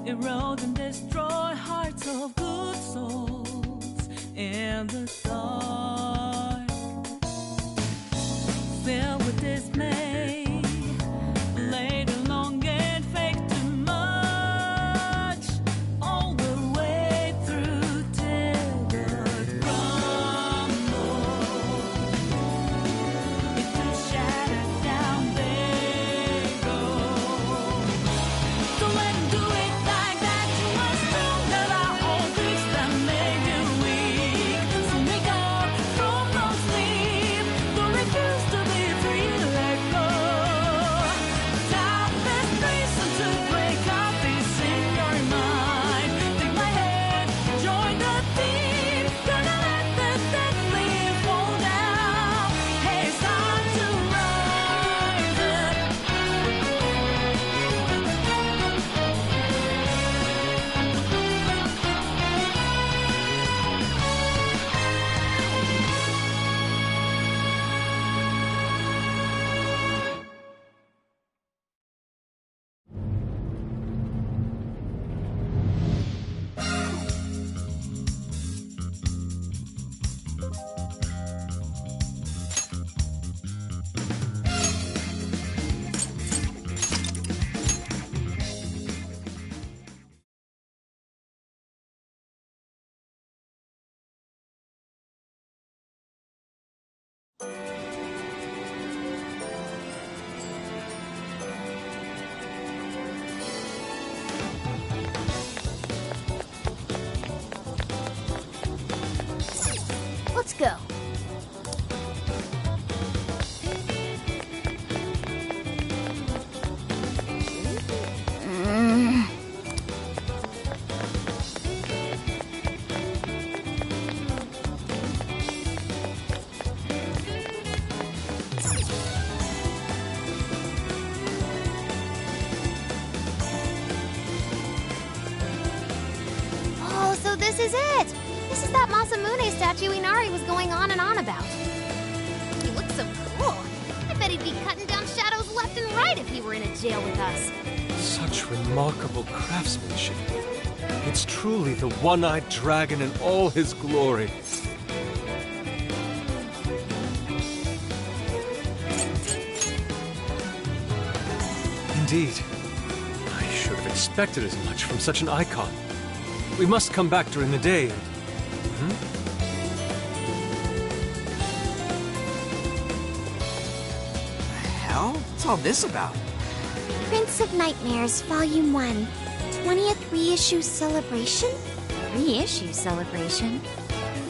erode and destroy hearts of good souls in the dark. Filled with dismay, later long and fake too much, all the way through till the crumble. Into shattered down they go. Don't let them do it like that to us. Don't let our own griefs that made you weak. So wake up from no sleep. Don't refuse to be free. Let go. Time this reason to break out peace in your mind. Take my hand, join the team. Gonna let the dead leaf fall down. Hey, it's time to rise up. Let's go. Oh, so this is it! This is that Masamune statue Inari was going on and on about. He looks so cool. I bet he'd be cutting down shadows left and right if he were in a jail with us. Such remarkable craftsmanship. It's truly the one-eyed dragon in all his glory. Indeed. I should have expected as much from such an icon. We must come back during the day and... Hell? What's all this about? Prince of Nightmares, Volume 1. 20th reissue celebration? Reissue celebration?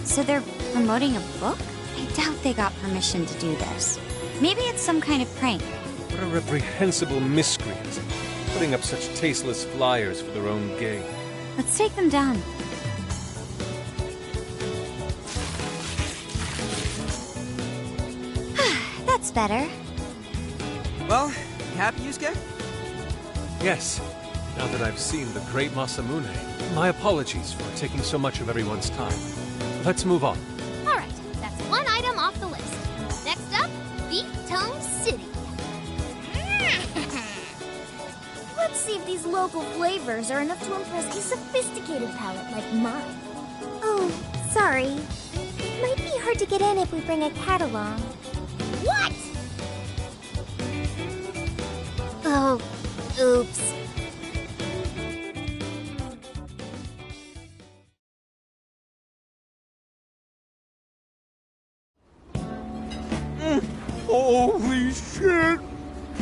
So they're promoting a book? I doubt they got permission to do this. Maybe it's some kind of prank. What a reprehensible miscreant, putting up such tasteless flyers for their own gain. Let's take them down. That's better. Well, you happy, Yusuke? Yes, now that I've seen the great Masamune, my apologies for taking so much of everyone's time. Let's move on. Alright, that's one item off the list. Next up, Beat Tone City. Let's see if these local flavors are enough to impress a sophisticated palate like mine. Oh, sorry. Might be hard to get in if we bring a cat along. What? Oh, oops. Holy shit!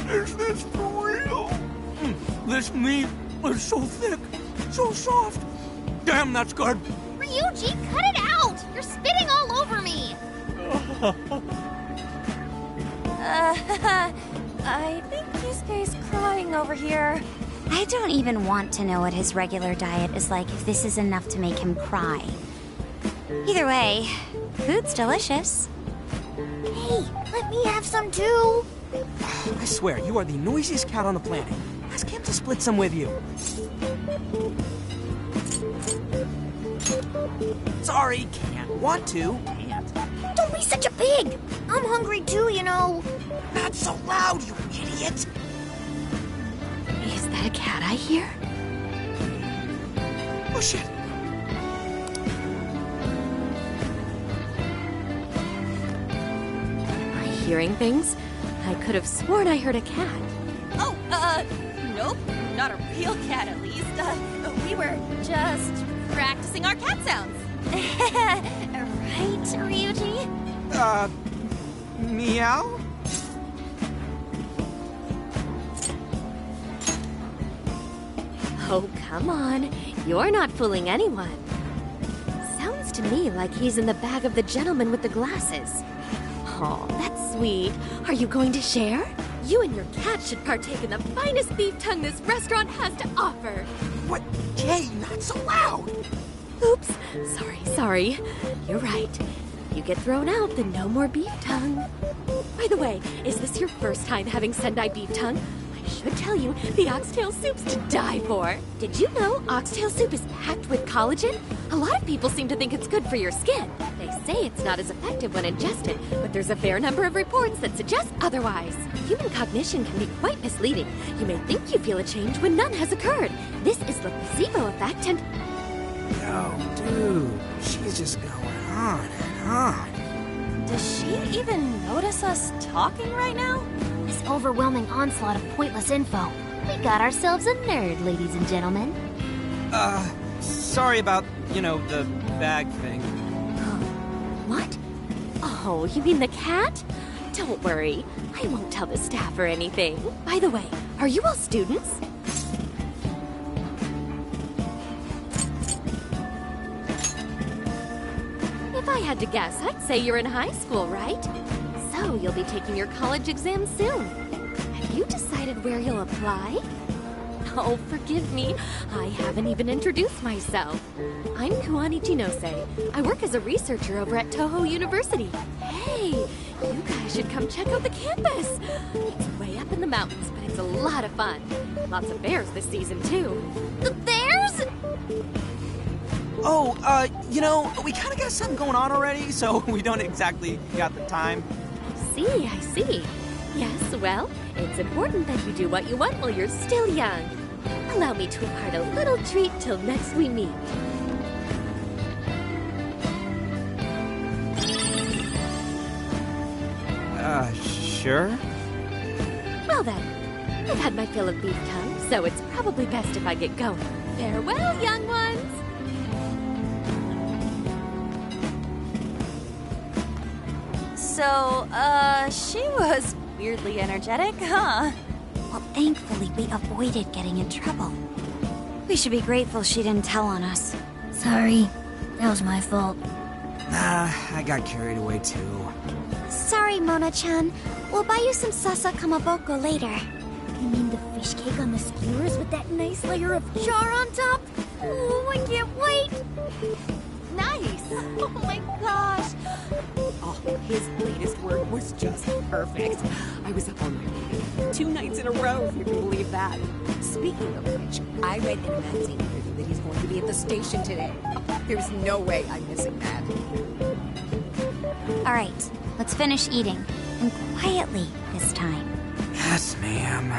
Is this for real? This meat is so thick, so soft. Damn, that's good. Ryuji, cut it out! You're spitting all over me! I think Yusuke's crying over here. I don't even want to know what his regular diet is like if this is enough to make him cry. Either way, food's delicious. Hey, let me have some too. I swear, you are the noisiest cat on the planet. Ask him to split some with you. Sorry, can't. Want to, can't. Don't be such a pig. I'm hungry too, you know. Not so loud, you idiot! Is that a cat I hear? Oh, shit. Am I hearing things? I could have sworn I heard a cat. Oh, nope. Not a real cat, at least. We were just practicing our cat sounds. Right, Ryuji? Meow? Oh, come on. You're not fooling anyone. Sounds to me like he's in the bag of the gentleman with the glasses. Oh, that's sweet. Are you going to share? You and your cat should partake in the finest beef tongue this restaurant has to offer. What? Jay, not so loud! Oops. Sorry. You're right. If you get thrown out, then no more beef tongue. By the way, is this your first time having Sendai beef tongue? I should tell you, the oxtail soup's to die for. Did you know oxtail soup is packed with collagen? A lot of people seem to think it's good for your skin. They say it's not as effective when ingested, but there's a fair number of reports that suggest otherwise. Human cognition can be quite misleading. You may think you feel a change when none has occurred. This is the placebo effect and... Yo, dude, she's just going on and on. Does she even notice us talking right now? This overwhelming onslaught of pointless info. We got ourselves a nerd, ladies and gentlemen. Sorry about, the bag thing. What? Oh, you mean the cat? Don't worry. I won't tell the staff or anything. By the way, are you all students? If I had to guess, I'd say you're in high school, right? So you'll be taking your college exam soon. Have you decided where you'll apply? Oh, forgive me. I haven't even introduced myself. I'm Kuani Chinose. I work as a researcher over at Toho University. Hey, you guys should come check out the campus. It's way up in the mountains, but it's a lot of fun. Lots of bears this season, too. The bears? Oh, we kind of got something going on already, so we don't exactly got the time. I see. Yes, well, it's important that you do what you want while you're still young. Allow me to impart a little treat till next we meet. Sure? Well then, I've had my fill of beef tongue, so it's probably best if I get going. Farewell, young ones! So, she was weirdly energetic, huh? Well, thankfully, we avoided getting in trouble. We should be grateful she didn't tell on us. Sorry. That was my fault. Nah, I got carried away too. Sorry, Mona-chan. We'll buy you some sasa kamaboko later. You mean the fish cake on the skewers with that nice layer of char on top? Oh, I can't wait! Nice! Oh my gosh! Oh, his latest work was just perfect. I was up all night reading 2 nights in a row, if you can believe that. Speaking of which, I read in a magazine interview that he's going to be at the station today. There's no way I'm missing that. All right, let's finish eating. And quietly this time. Yes, ma'am.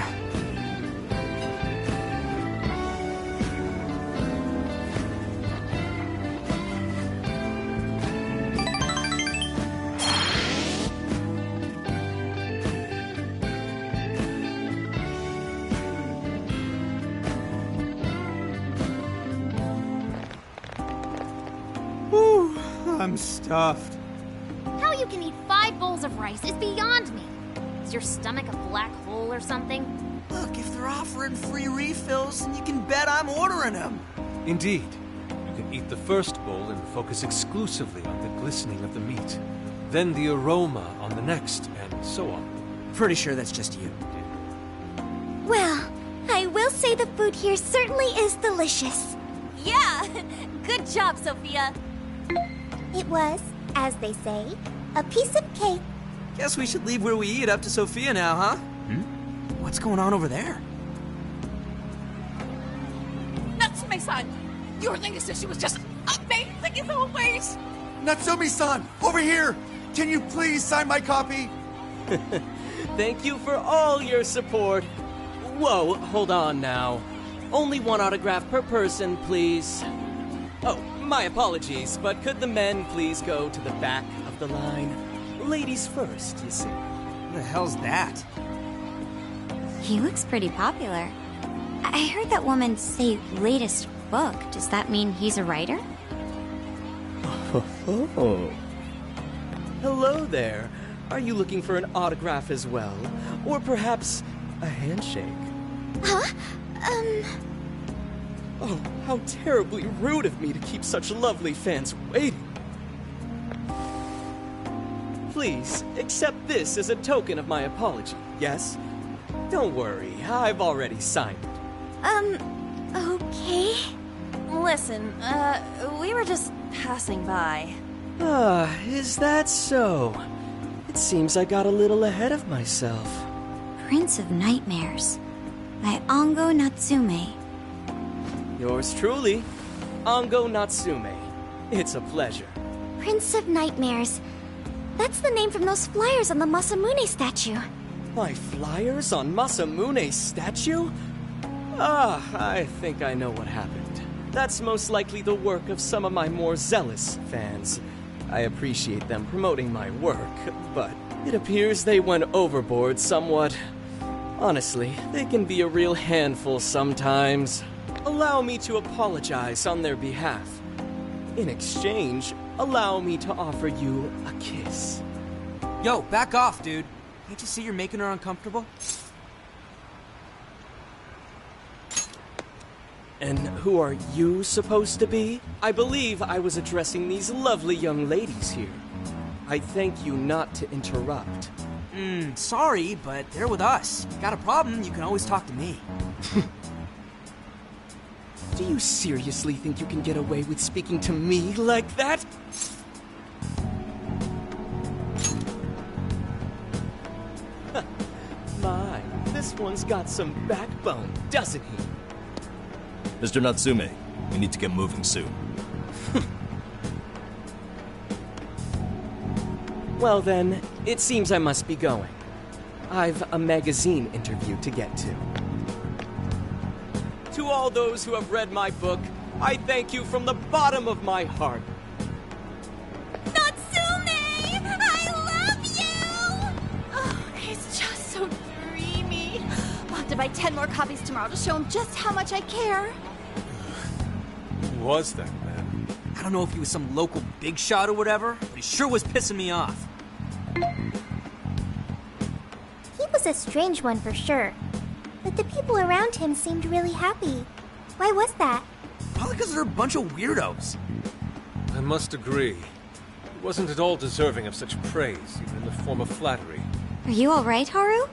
Whew, I'm stuffed. How you can eat 5 bowls of rice is beyond me. Is your stomach a black hole or something? Look, if they're offering free refills, then you can bet I'm ordering them. Indeed. You can eat the first bowl and focus exclusively on the glistening of the meat. Then the aroma on the next, and so on. Pretty sure that's just you. Well, I will say the food here certainly is delicious. Yeah! Good job, Sophia! It was, as they say, a piece of cake. Guess we should leave where we eat up to Sophia now, huh? What's going on over there? Natsume-san, your latest issue was just amazing as always. Natsumi-san, over here! Can you please sign my copy? Thank you for all your support. Whoa, hold on now. Only one autograph per person, please. Oh, my apologies, but could the men please go to the back of the line? Ladies first, you see. What the hell's that? He looks pretty popular. I heard that woman say latest book. Does that mean he's a writer? Oh. Hello there. Are you looking for an autograph as well? Or perhaps a handshake? Huh? Oh, how terribly rude of me to keep such lovely fans waiting. Please, accept this as a token of my apology, yes? Don't worry, I've already signed it. Okay. Listen, we were just passing by. Ah, is that so? It seems I got a little ahead of myself. Prince of Nightmares by Ango Natsume. Yours truly, Ango Natsume. It's a pleasure. Prince of Nightmares. That's the name from those flyers on the Masamune statue. My flyers on Masamune's statue? Ah, I think I know what happened. That's most likely the work of some of my more zealous fans. I appreciate them promoting my work, but it appears they went overboard somewhat. Honestly, they can be a real handful sometimes. Allow me to apologize on their behalf. In exchange, allow me to offer you a kiss. Yo, back off, dude. Can't you see you're making her uncomfortable? And who are you supposed to be? I believe I was addressing these lovely young ladies here. I thank you not to interrupt. Sorry, but they're with us. Got a problem, you can always talk to me. Do you seriously think you can get away with speaking to me like that? My, this one's got some backbone, doesn't he? Mr. Natsume, we need to get moving soon. Well then, it seems I must be going. I've a magazine interview to get to. To all those who have read my book, I thank you from the bottom of my heart. Natsume! I love you! Oh, it's just so dreamy. I'll have to buy 10 more copies tomorrow to show him just how much I care. Who was that man? I don't know if he was some local big shot or whatever, but he sure was pissing me off. He was a strange one for sure. But the people around him seemed really happy. Why was that? Probably because they're a bunch of weirdos. I must agree. He wasn't at all deserving of such praise, even in the form of flattery. Are you alright, Haru?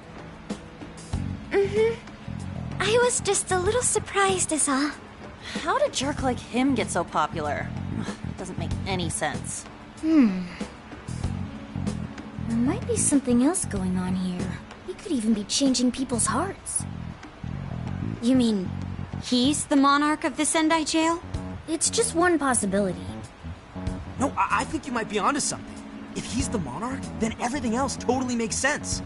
I was just a little surprised is all. How did a jerk like him get so popular? Doesn't make any sense. There might be something else going on here. He could even be changing people's hearts. You mean he's the monarch of the Sendai jail? It's just one possibility. No, I think you might be onto something. If he's the monarch, then everything else totally makes sense.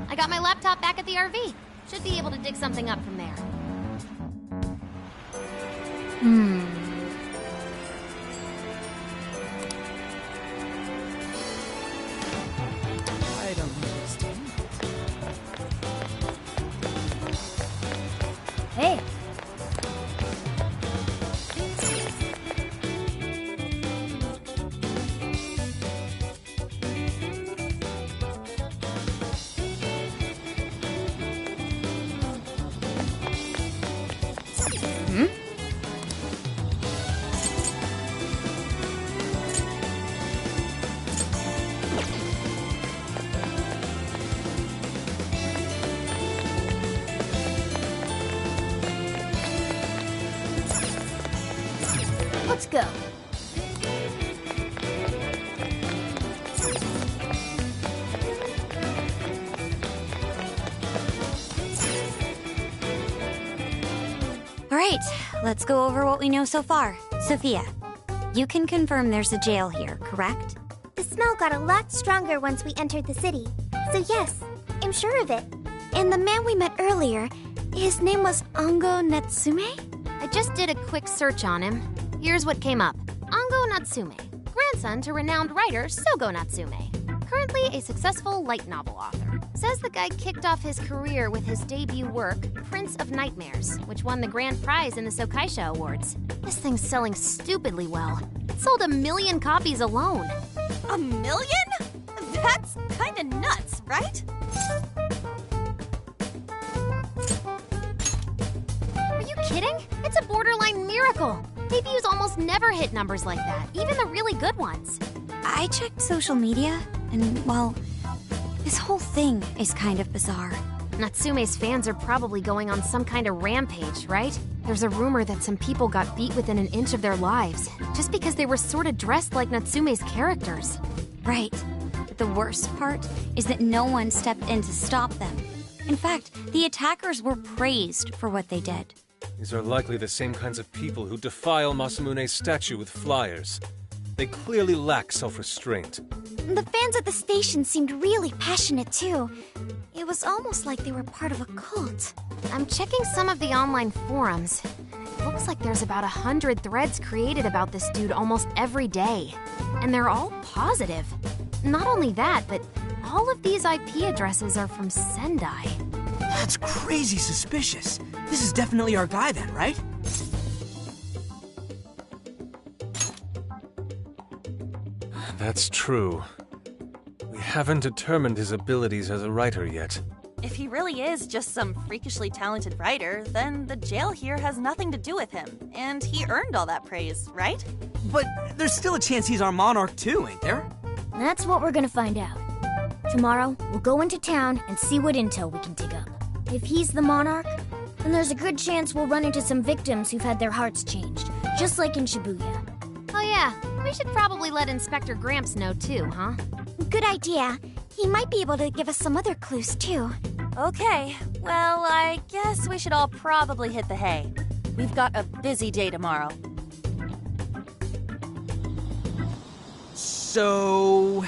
I got my laptop back at the RV. Should be able to dig something up from there. I don't understand. Hey. go. All right, let's go over what we know so far. Sophia, you can confirm there's a jail here, correct? The smell got a lot stronger once we entered the city. So yes, I'm sure of it. And the man we met earlier, his name was Ango Natsume? I just did a quick search on him. Here's what came up. Ango Natsume, grandson to renowned writer Sogo Natsume. Currently a successful light novel author. Says the guy kicked off his career with his debut work, Prince of Nightmares, which won the grand prize in the Sokaisha Awards. This thing's selling stupidly well. It sold 1 million copies alone. 1 million? That's kinda nuts, right? Are you kidding? It's a borderline miracle. Debuts almost never hit numbers like that, even the really good ones. I checked social media, and, well, this whole thing is kind of bizarre. Natsume's fans are probably going on some kind of rampage, right? There's a rumor that some people got beat within an inch of their lives, just because they were sort of dressed like Natsume's characters. Right. But the worst part is that no one stepped in to stop them. In fact, the attackers were praised for what they did. These are likely the same kinds of people who defile Masamune's statue with flyers. They clearly lack self-restraint. The fans at the station seemed really passionate too. It was almost like they were part of a cult. I'm checking some of the online forums. It looks like there's about 100 threads created about this dude almost every day. And they're all positive. Not only that, but all of these IP addresses are from Sendai. That's crazy suspicious. This is definitely our guy then, right? That's true. We haven't determined his abilities as a writer yet. If he really is just some freakishly talented writer, then the jail here has nothing to do with him, and he earned all that praise, right? But there's still a chance he's our monarch too, ain't there? That's what we're gonna find out. Tomorrow, we'll go into town and see what intel we can dig up. If he's the monarch, then there's a good chance we'll run into some victims who've had their hearts changed, just like in Shibuya. Oh yeah, we should probably let Inspector Gramps know too, huh? Good idea. He might be able to give us some other clues too. Okay, well, I guess we should all probably hit the hay. We've got a busy day tomorrow. So...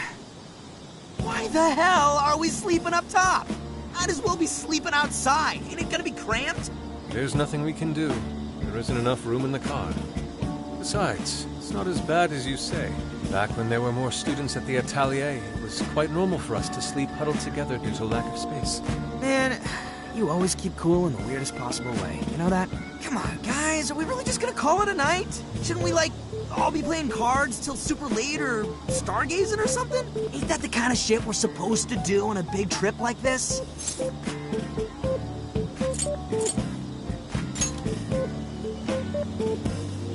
why the hell are we sleeping up top? Might as well be sleeping outside. Ain't it gonna be cramped? There's nothing we can do. There isn't enough room in the car. Besides, it's not as bad as you say. Back when there were more students at the atelier, it was quite normal for us to sleep huddled together due to lack of space. Man, you always keep cool in the weirdest possible way. You know that? Come on, guys, are we really just gonna call it a night? Shouldn't we, like, all be playing cards till super late or stargazing or something? Ain't that the kind of shit we're supposed to do on a big trip like this?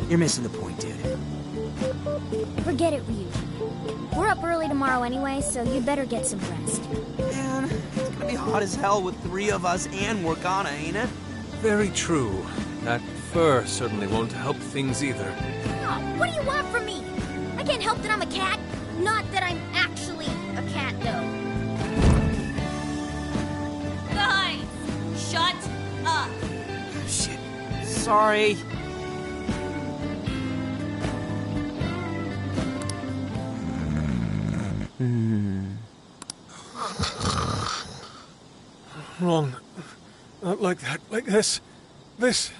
You're missing the point, dude. Forget it, Ryuji. We're up early tomorrow anyway, so you'd better get some rest. Man, it's gonna be hot as hell with 3 of us and Morgana, ain't it? Very true. That fur certainly won't help things either. Oh, what do you want from me? I can't help that I'm a cat. Not that I'm actually a cat, though. Guys, shut up. Shit. Sorry. Wrong. Not like that. Like this. This.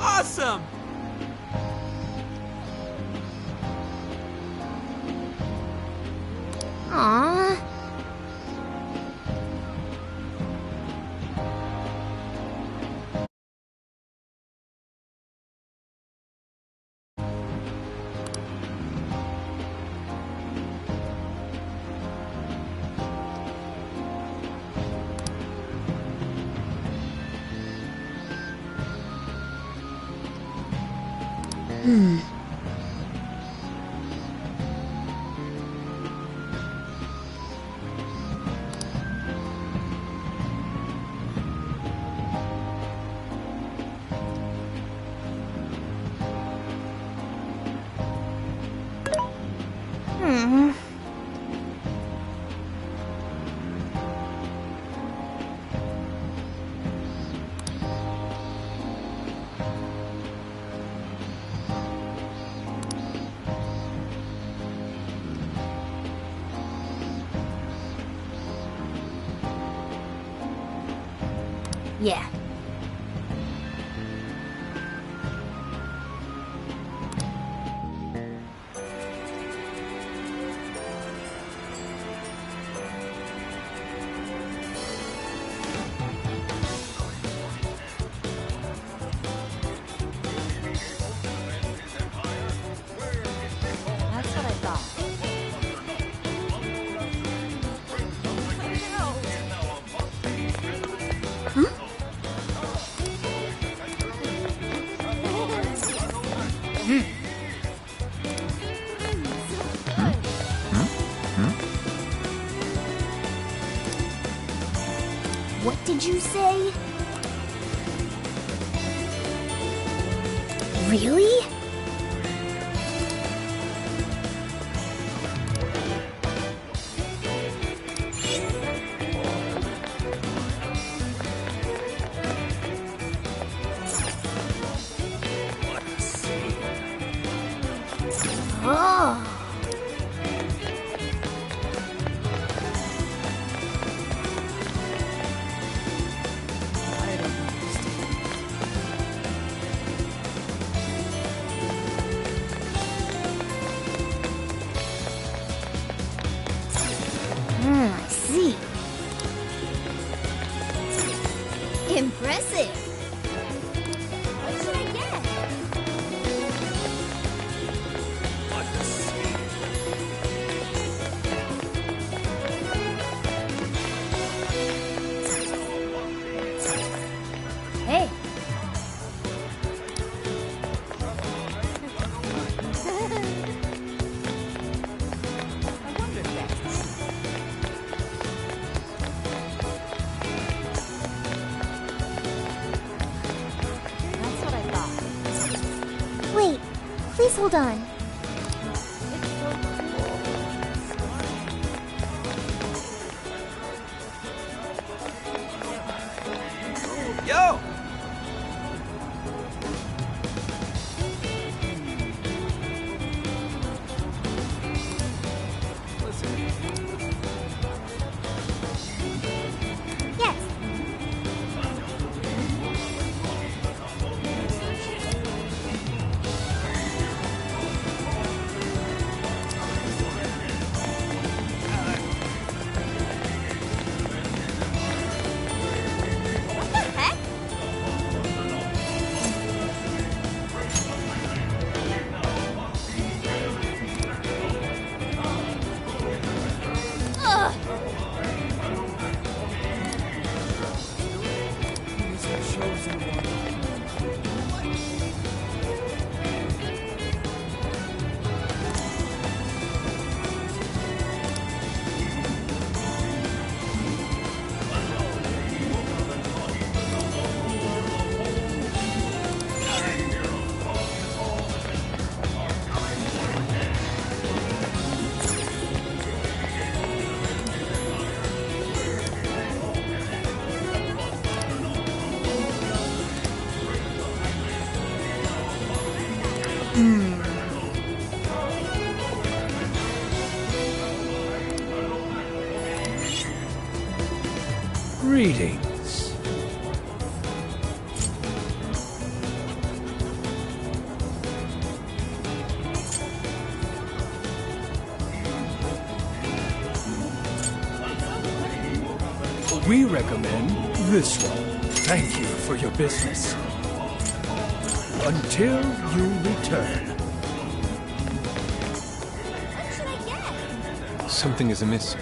Awesome! Aww. Yeah. That's what I thought. What did you say? Really? Oh. I see. Impressive. What should I get? Hey. That's what I thought. Wait, please hold on. Yo! Yes. What the heck? Ugh. Greetings. We recommend this one. Thank you for your business. Until you return. What should I get? Something is amiss.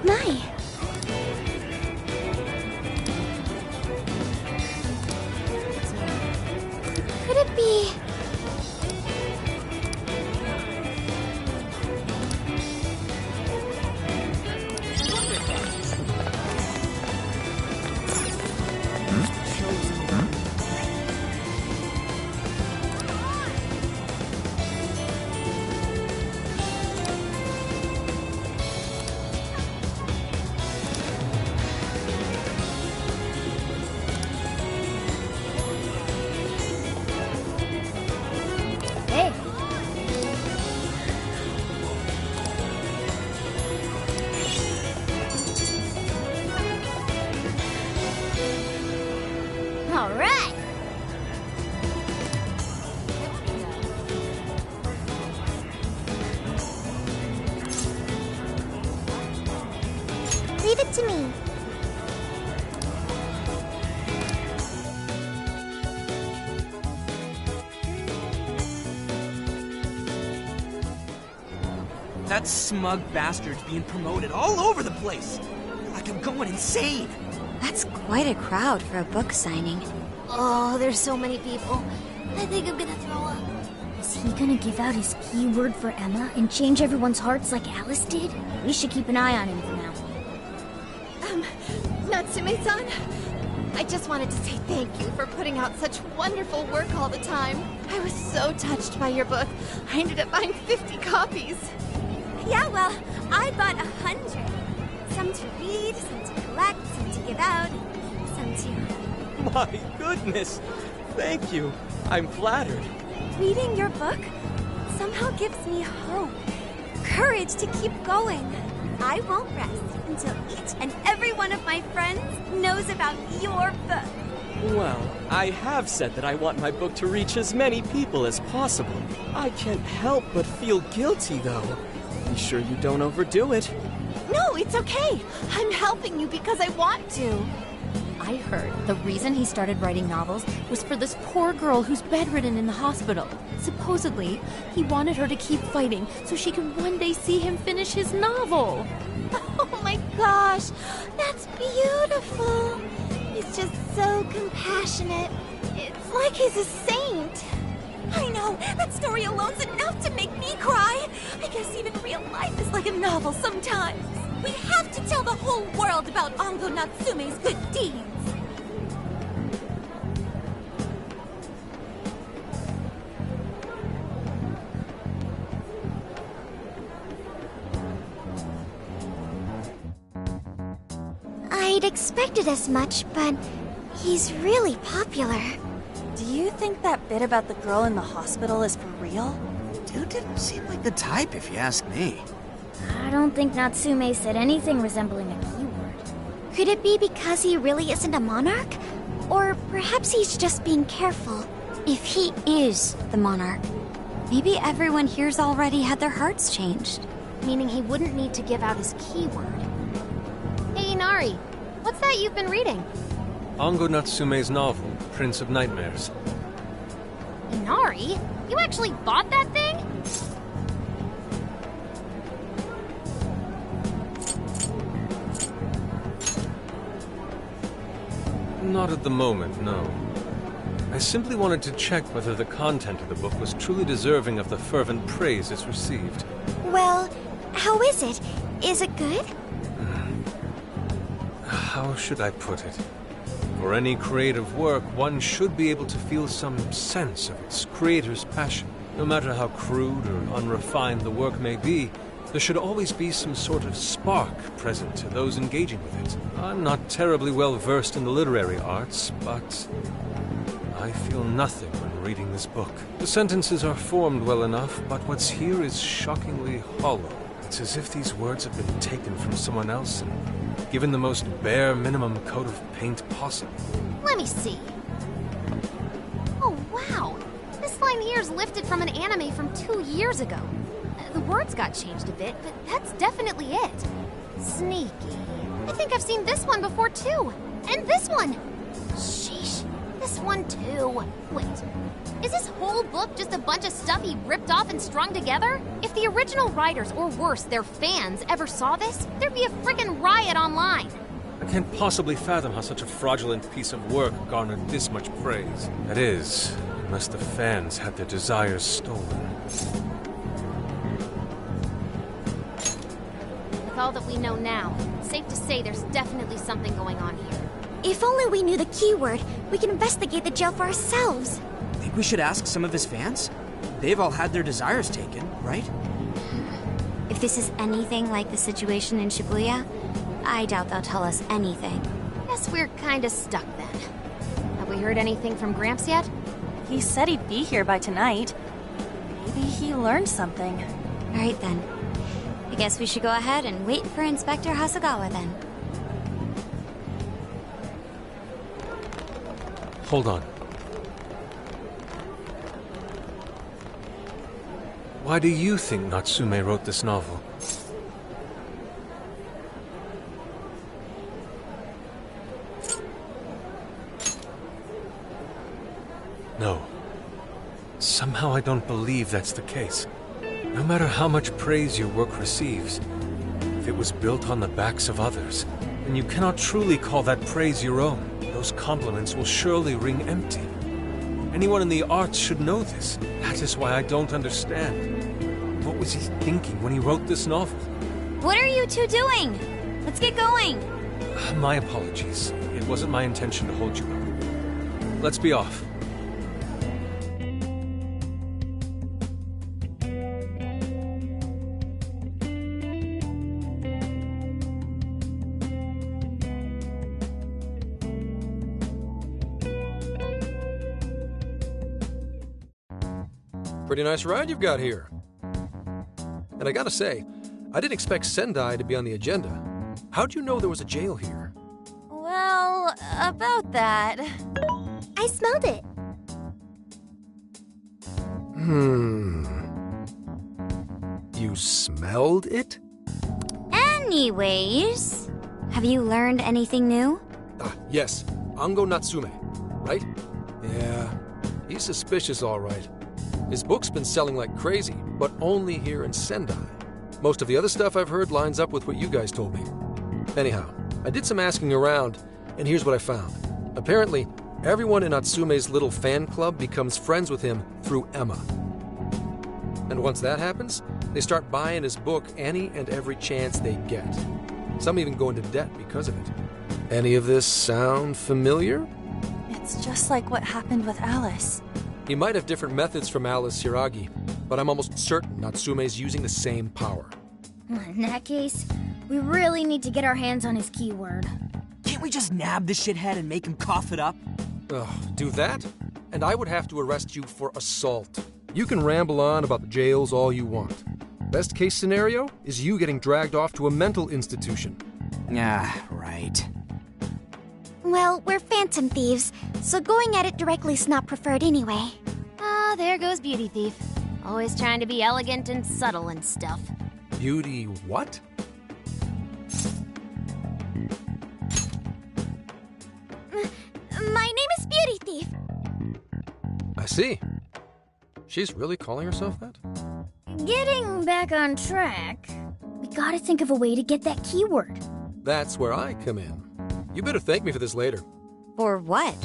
My. Could it be... Hey. All right. Leave it to me. That smug bastard's being promoted all over the place. Like I'm going insane. That's quite a crowd for a book signing. Oh, there's so many people. I think I'm gonna throw up. Is he gonna give out his keyword for Emma and change everyone's hearts like Alice did? We should keep an eye on him for now. Natsume-san, I just wanted to say thank you for putting out such wonderful work all the time. I was so touched by your book. I ended up buying 50 copies. Yeah, well, I bought 100. Some to read, some to collect, some to give out, some to... My goodness! Thank you. I'm flattered. Reading your book somehow gives me hope, courage to keep going. I won't rest until each and every one of my friends knows about your book. Well, I have said that I want my book to reach as many people as possible. I can't help but feel guilty, though. Be sure you don't overdo it. No, it's okay. I'm helping you because I want to. I heard the reason he started writing novels was for this poor girl who's bedridden in the hospital. Supposedly, he wanted her to keep fighting so she could one day see him finish his novel. Oh my gosh, that's beautiful. He's just so compassionate. It's like he's a saint. I know, that story alone's enough to make me cry. I guess even real life is like a novel sometimes. We have to tell the whole world about Ango Natsume's good deeds. I'd expected as much, but he's really popular. Do you think that bit about the girl in the hospital is for real? Dude didn't seem like the type, if you ask me. I don't think Natsume said anything resembling a keyword. Could it be because he really isn't a monarch? Or perhaps he's just being careful. If he is the monarch, maybe everyone here's already had their hearts changed. Meaning he wouldn't need to give out his keyword. Hey, Inari, what's that you've been reading? Ango Natsume's novel, Prince of Nightmares. Inari? You actually bought that thing? Not at the moment, no. I simply wanted to check whether the content of the book was truly deserving of the fervent praise it's received. Well, how is it? Is it good? How should I put it? For any creative work, one should be able to feel some sense of its creator's passion. No matter how crude or unrefined the work may be, there should always be some sort of spark present to those engaging with it. I'm not terribly well versed in the literary arts, but I feel nothing when reading this book. The sentences are formed well enough, but what's here is shockingly hollow. It's as if these words have been taken from someone else and given the most bare minimum coat of paint possible. Let me see. Oh, wow. This line here is lifted from an anime from 2 years ago. The words got changed a bit, but that's definitely it. Sneaky. I think I've seen this one before, too. And this one. Sheesh. This one too. Wait, is this whole book just a bunch of stuff he ripped off and strung together? If the original writers, or worse, their fans, ever saw this, there'd be a frickin' riot online. I can't possibly fathom how such a fraudulent piece of work garnered this much praise. That is, unless the fans had their desires stolen. With all that we know now, it's safe to say there's definitely something going on here. If only we knew the keyword, we can investigate the jail for ourselves. Think we should ask some of his fans? They've all had their desires taken, right? If this is anything like the situation in Shibuya, I doubt they'll tell us anything. Guess we're kinda stuck then. Have we heard anything from Gramps yet? He said he'd be here by tonight. Maybe he learned something. All right then. I guess we should go ahead and wait for Inspector Hasagawa then. Hold on. Why do you think Natsume wrote this novel? No. Somehow I don't believe that's the case. No matter how much praise your work receives, if it was built on the backs of others, then you cannot truly call that praise your own. Those compliments will surely ring empty. Anyone in the arts should know this. That is why I don't understand. What was he thinking when he wrote this novel? What are you two doing? Let's get going. My apologies. It wasn't my intention to hold you up. Let's be off. Pretty nice ride you've got here. And I gotta say, I didn't expect Sendai to be on the agenda. How'd you know there was a jail here? Well, about that. I smelled it. You smelled it? Anyways, have you learned anything new? Yes. Ango Natsume, right? Yeah. He's suspicious, all right. His book's been selling like crazy, but only here in Sendai. Most of the other stuff I've heard lines up with what you guys told me. Anyhow, I did some asking around, and here's what I found. Apparently, everyone in Natsume's little fan club becomes friends with him through Emma. And once that happens, they start buying his book any and every chance they get. Some even go into debt because of it. Any of this sound familiar? It's just like what happened with Alice. He might have different methods from Alice Hiragi, but I'm almost certain Natsume's using the same power. In that case, we really need to get our hands on his keyword. Can't we just nab the shithead and make him cough it up? Do that? And I would have to arrest you for assault. You can ramble on about the jails all you want. Best case scenario is you getting dragged off to a mental institution. Right. Well, we're phantom thieves, so going at it directly's not preferred anyway. Ah, there goes Beauty Thief. Always trying to be elegant and subtle and stuff. Beauty what? My name is Beauty Thief. I see. She's really calling herself that? Getting back on track, we gotta think of a way to get that keyword. That's where I come in. You better thank me for this later. For what?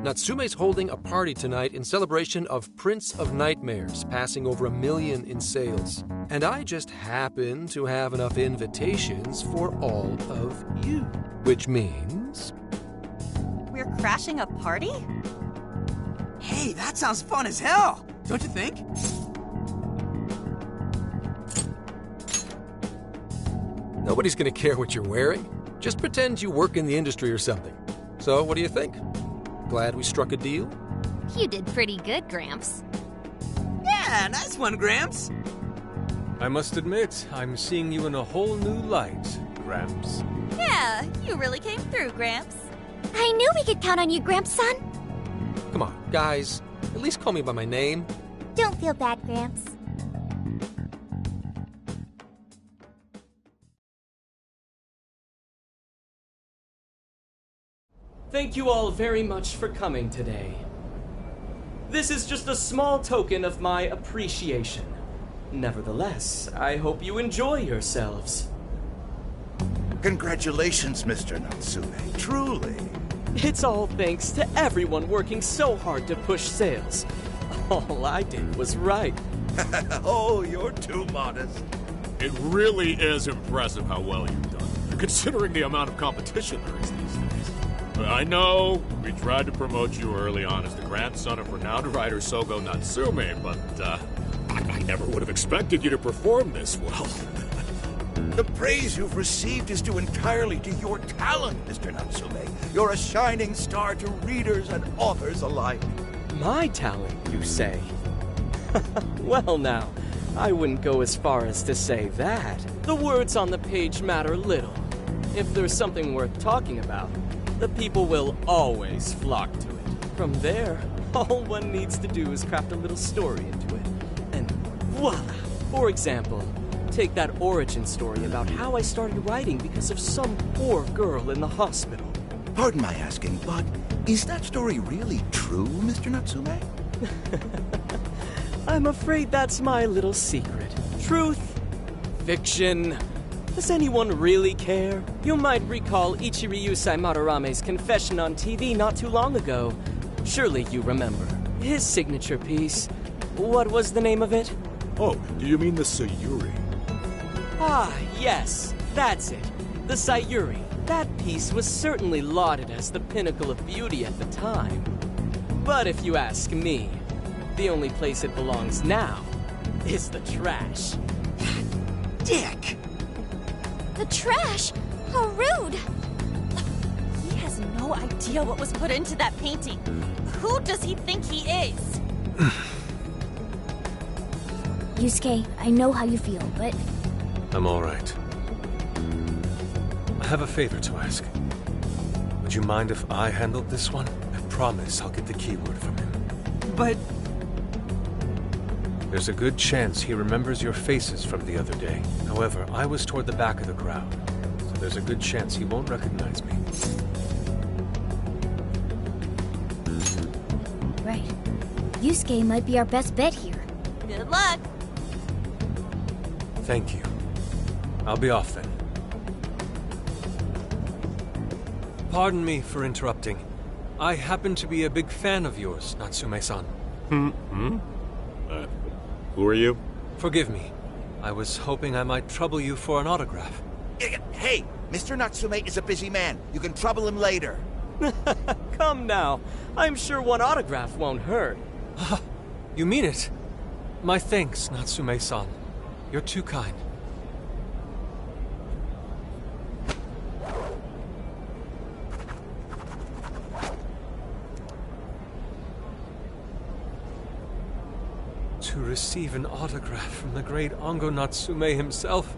Natsume's holding a party tonight in celebration of Prince of Nightmares passing over 1 million in sales. And I just happen to have enough invitations for all of you. Which means... We're crashing a party? Hey, that sounds fun as hell, don't you think? Nobody's gonna care what you're wearing. Just pretend you work in the industry or something. So, what do you think? Glad we struck a deal? You did pretty good, Gramps. Yeah, nice one, Gramps. I must admit, I'm seeing you in a whole new light, Gramps. Yeah, you really came through, Gramps. I knew we could count on you, Gramps, son. Come on, guys. At least call me by my name. Don't feel bad, Gramps. Thank you all very much for coming today. This is just a small token of my appreciation. Nevertheless, I hope you enjoy yourselves. Congratulations, Mr. Natsume. Truly. It's all thanks to everyone working so hard to push sales. All I did was write. Oh, you're too modest. It really is impressive how well you've done, considering the amount of competition there is these days. I know we tried to promote you early on as the grandson of renowned writer Sogo Natsume, but I never would have expected you to perform this well. The praise you've received is due entirely to your talent, Mr. Natsume. You're a shining star to readers and authors alike. My talent, you say? Well now, I wouldn't go as far as to say that. The words on the page matter little. If there's something worth talking about, the people will always flock to it. From there, all one needs to do is craft a little story into it. And voila! For example, take that origin story about how I started writing because of some poor girl in the hospital. Pardon my asking, but is that story really true, Mr. Natsume? I'm afraid that's my little secret. Truth, fiction. Does anyone really care? You might recall Ichiryusai Madarame's confession on TV not too long ago. Surely you remember. His signature piece. What was the name of it? Oh, do you mean the Sayuri? Ah, yes, that's it. The Sayuri. That piece was certainly lauded as the pinnacle of beauty at the time. But if you ask me, the only place it belongs now is the trash. Dick! The trash? How rude! He has no idea what was put into that painting. Who does he think he is? Yusuke, I know how you feel, but... I'm all right. I have a favor to ask. Would you mind if I handled this one? I promise I'll get the keyword from him. But... There's a good chance he remembers your faces from the other day. However, I was toward the back of the crowd, so there's a good chance he won't recognize me. Right. Yusuke might be our best bet here. Good luck! Thank you. I'll be off then. Pardon me for interrupting. I happen to be a big fan of yours, Natsume-san. Who are you? Forgive me. I was hoping I might trouble you for an autograph. Hey, Mr. Natsume is a busy man. You can trouble him later. Come now. I'm sure one autograph won't hurt. You mean it? My thanks, Natsume-san. You're too kind. To receive an autograph from the great Ango Natsume himself.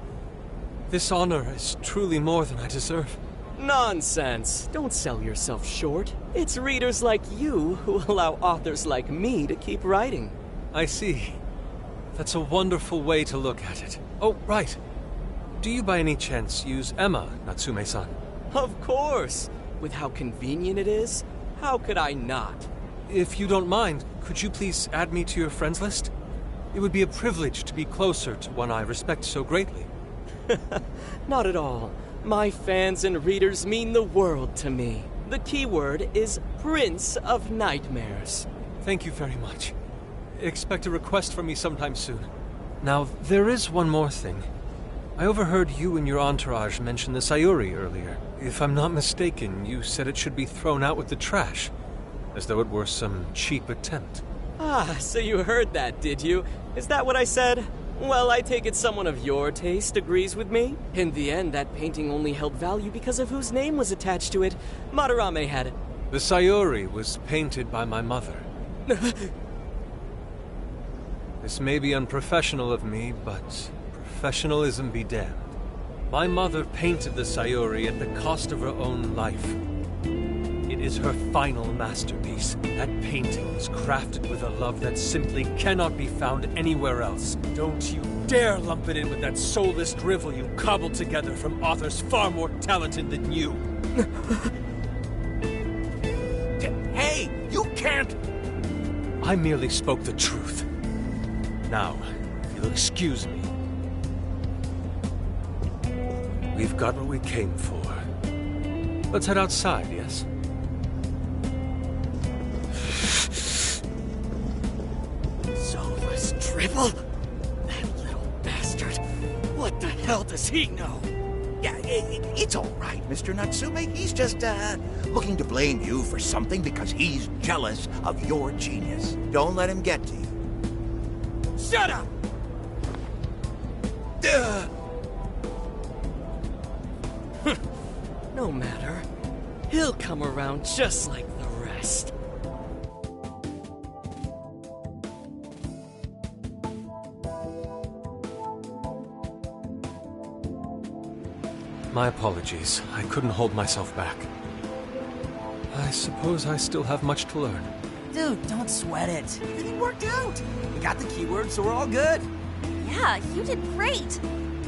This honor is truly more than I deserve. Nonsense. Don't sell yourself short. It's readers like you who allow authors like me to keep writing. I see. That's a wonderful way to look at it. Oh, right. Do you by any chance use Emma, Natsume-san? Of course. With how convenient it is, how could I not? If you don't mind, could you please add me to your friends list? It would be a privilege to be closer to one I respect so greatly. Not at all. My fans and readers mean the world to me. The keyword is Prince of Nightmares. Thank you very much. Expect a request from me sometime soon. Now, there is one more thing. I overheard you and your entourage mention the Sayuri earlier. If I'm not mistaken, you said it should be thrown out with the trash, as though it were some cheap attempt. Ah, so you heard that, did you? Is that what I said? Well, I take it someone of your taste agrees with me. In the end, that painting only held value because of whose name was attached to it. Madarame had it. The Sayuri was painted by my mother. This may be unprofessional of me, but professionalism be damned. My mother painted the Sayuri at the cost of her own life. It is her final masterpiece. That painting was crafted with a love that simply cannot be found anywhere else. Don't you dare lump it in with that soulless drivel you cobbled together from authors far more talented than you. can't... I merely spoke the truth. Now, if you'll excuse me. We've got what we came for. Let's head outside, yes? Soulless dribble? That little bastard. What the hell does he know? Yeah, it's all right, Mr. Natsume. He's just, looking to blame you for something because he's jealous of your genius. Don't let him get to you. Shut up! No matter. He'll come around just like the rest. My apologies. I couldn't hold myself back. I suppose I still have much to learn. Dude, don't sweat it. Everything worked out. We got the keywords, so we're all good. Yeah, you did great.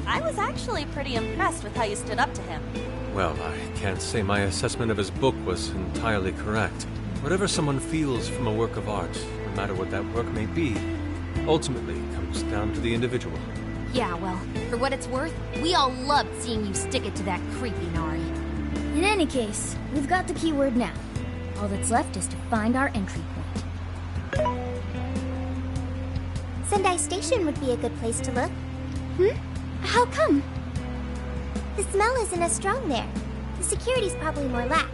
I was actually pretty impressed with how you stood up to him. Well, I can't say my assessment of his book was entirely correct. Whatever someone feels from a work of art, no matter what that work may be, ultimately comes down to the individual. Yeah, well, for what it's worth, we all loved seeing you stick it to that creepy Nari. In any case, we've got the keyword now. All that's left is to find our entry point. Sendai Station would be a good place to look. How come? The smell isn't as strong there. The security's probably more lax.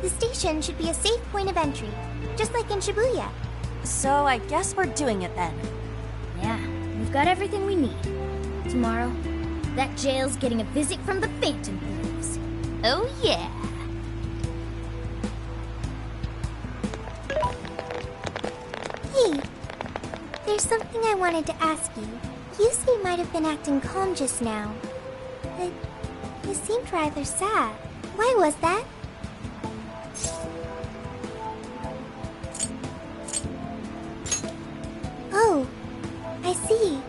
The station should be a safe point of entry, just like in Shibuya. So I guess we're doing it then. Yeah, we've got everything we need. Tomorrow, that jail's getting a visit from the Phantom Thieves. Oh yeah. Hey, there's something I wanted to ask you. Yusuke might have been acting calm just now, but you seemed rather sad. Why was that? Oh, I see.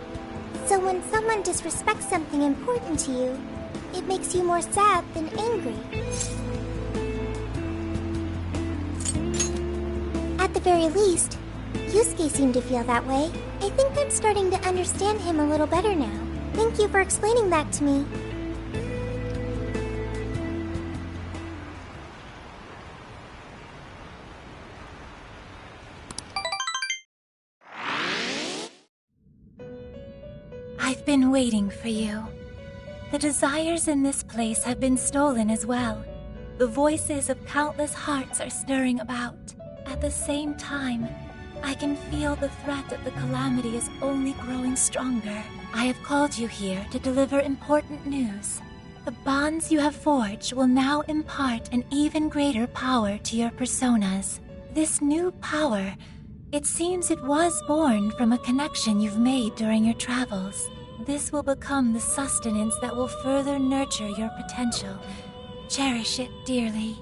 So when someone disrespects something important to you, it makes you more sad than angry. At the very least, Yusuke seemed to feel that way. I think I'm starting to understand him a little better now. Thank you for explaining that to me. I've been waiting for you. The desires in this place have been stolen as well. The voices of countless hearts are stirring about. At the same time, I can feel the threat of the calamity is only growing stronger. I have called you here to deliver important news. The bonds you have forged will now impart an even greater power to your personas. This new power, it seems it was born from a connection you've made during your travels. This will become the sustenance that will further nurture your potential. Cherish it dearly.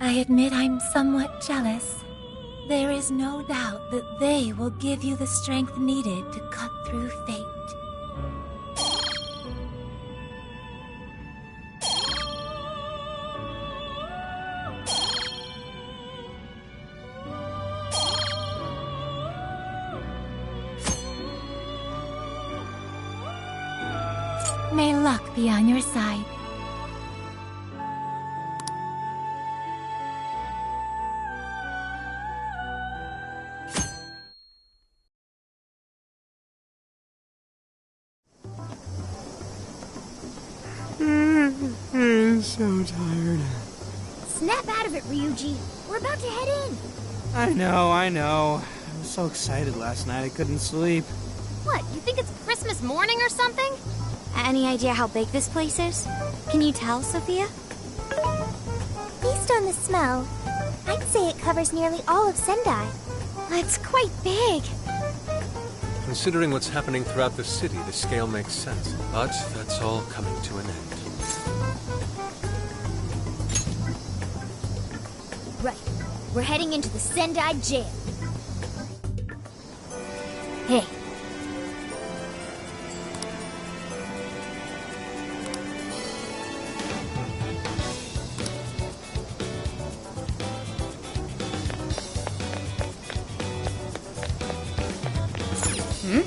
I admit I'm somewhat jealous. There is no doubt that they will give you the strength needed to cut through fate. May luck be on your side. I'm so tired. Snap out of it, Ryuji. We're about to head in. I know. I was so excited last night I couldn't sleep. What, you think it's Christmas morning or something? Any idea how big this place is? Can you tell, Sophia? Based on the smell, I'd say it covers nearly all of Sendai. It's quite big. Considering what's happening throughout the city, the scale makes sense. But that's all coming to an end. Right. We're heading into the Sendai jail. Hey. Hmm?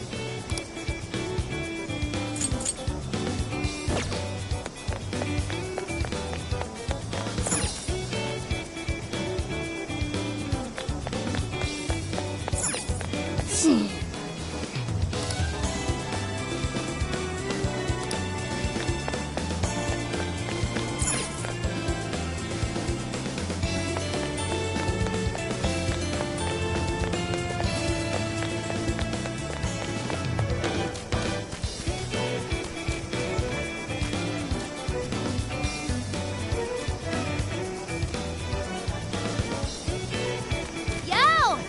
Yo!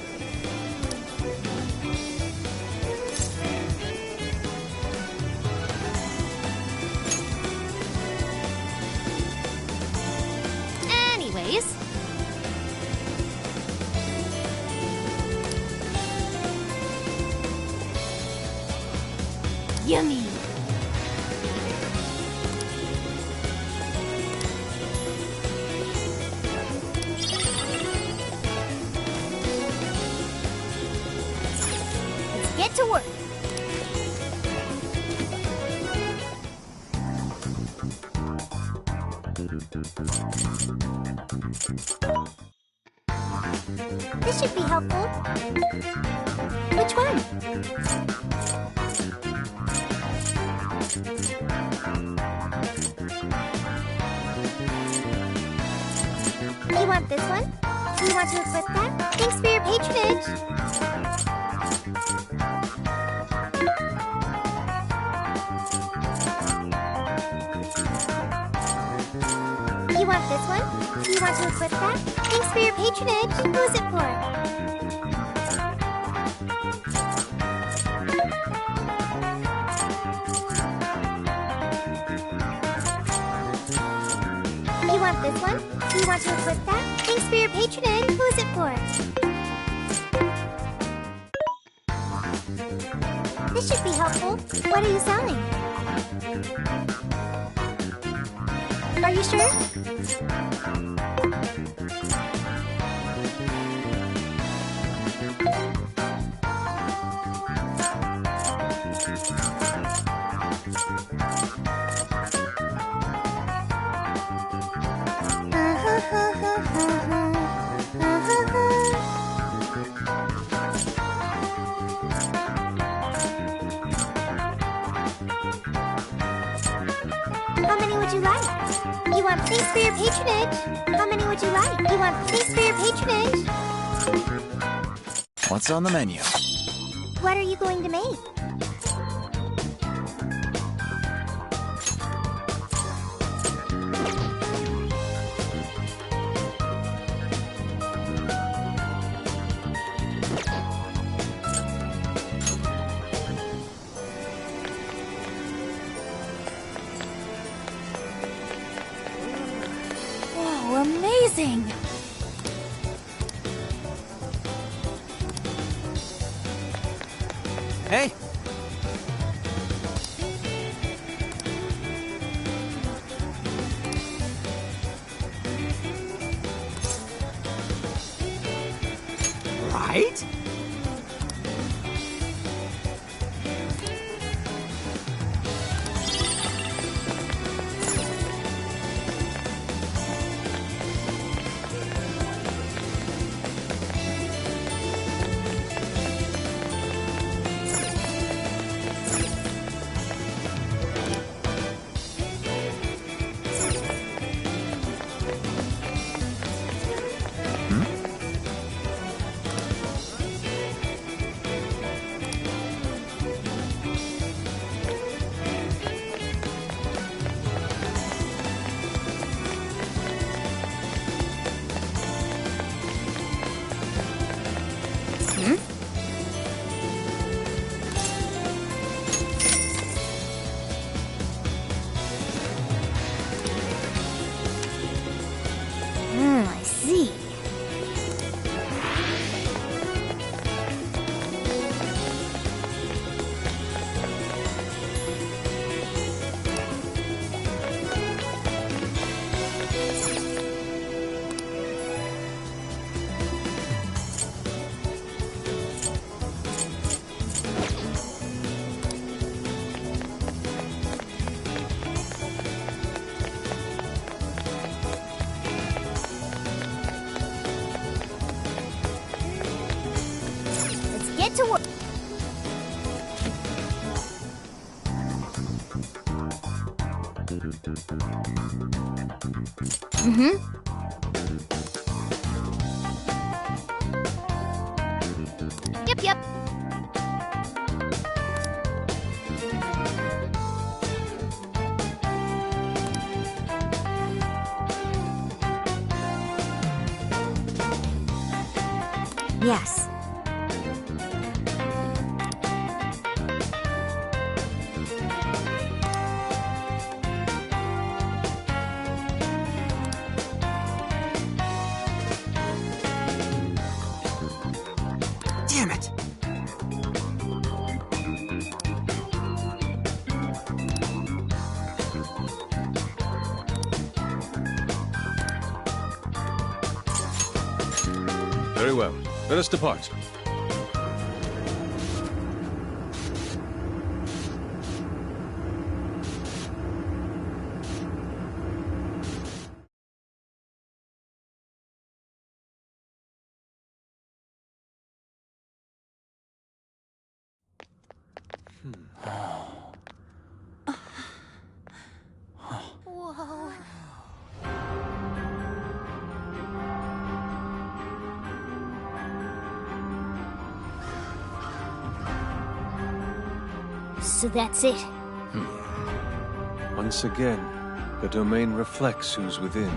Anyways. Yummy! Let's get to work. This should be helpful. Which one? You want this one? Do you want to equip that? Thanks for your patronage. You want this one? Do you want to equip that? Thanks for your patronage. Who's it for? You want this one? Do you want to equip that? Thanks for your patronage. Who's it for? This should be helpful. What are you selling? Are you sure? How many would you like? You want thanks for your patronage? How many would you like? You want thanks for your patronage? What's on the menu? What are you going to make? Whoa, amazing! Hey! Right? to work. Yep. Yes. Damn it! Very well. Let us depart. Whoa. So that's it. Once again, the domain reflects who's within.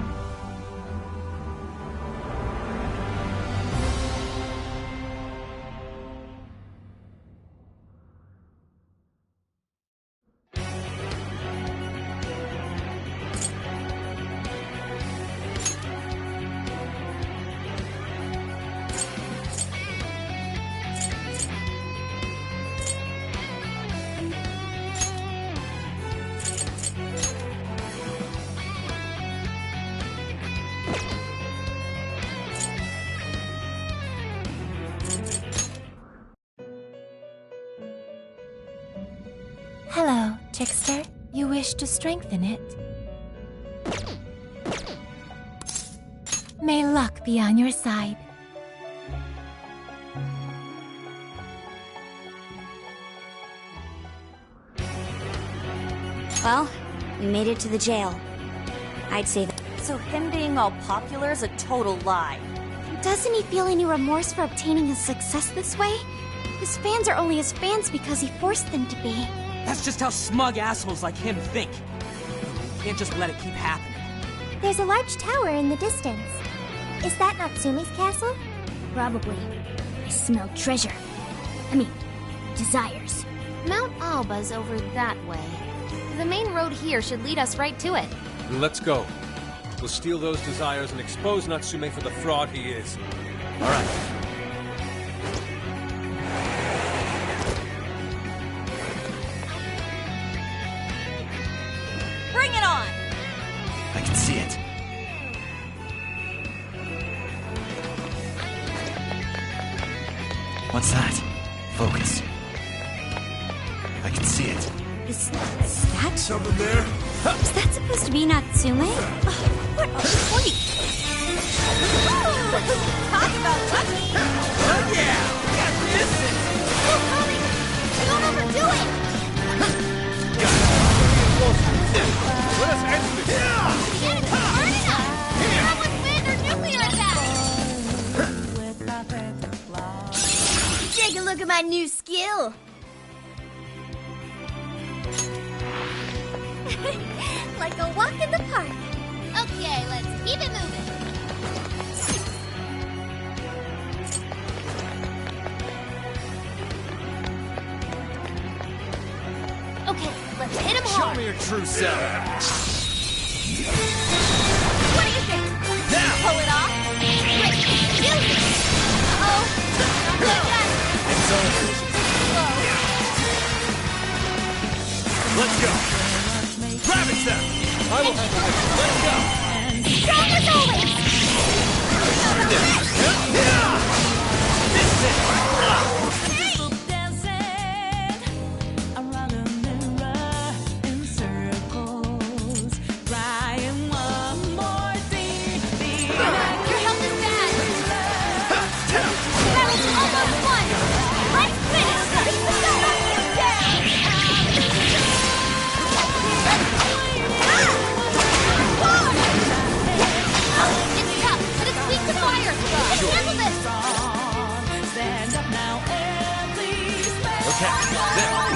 Hello, Trickster. You wish to strengthen it? May luck be on your side. Well, we made it to the jail. I'd say that. So him being all popular is a total lie. Doesn't he feel any remorse for obtaining his success this way? His fans are only his fans because he forced them to be. That's just how smug assholes like him think. You can't just let it keep happening. There's a large tower in the distance. Is that Natsume's castle? Probably. I smell treasure. I mean, desires. Mount Alba's over that way. The main road here should lead us right to it. Let's go. We'll steal those desires and expose Natsume for the fraud he is. All right. Bring it on! I can see it. What's that? Focus. I can see it. Is that? Something there? Is that supposed to be Natsume? What a freak! Talk about lucky! Oh yeah! Got this! Keep coming! Don't overdo it! Let us end this! The enemy's burning us! Someone's made their nuclear attack! Take a look at my new skill! Like a walk in the park. Okay, let's keep it moving. Okay, let's hit him hard. Show me your true self. What do you think? Now! Pull it off? Wait, use it! Uh-oh. Not good yet. It's over. Whoa. Let's go. Ravage them! I will handle this. Let's go! Strong as always! This is it! Around a mirror in circles, crying one more thing. Your help is bad! That was almost one! Right Okay, there.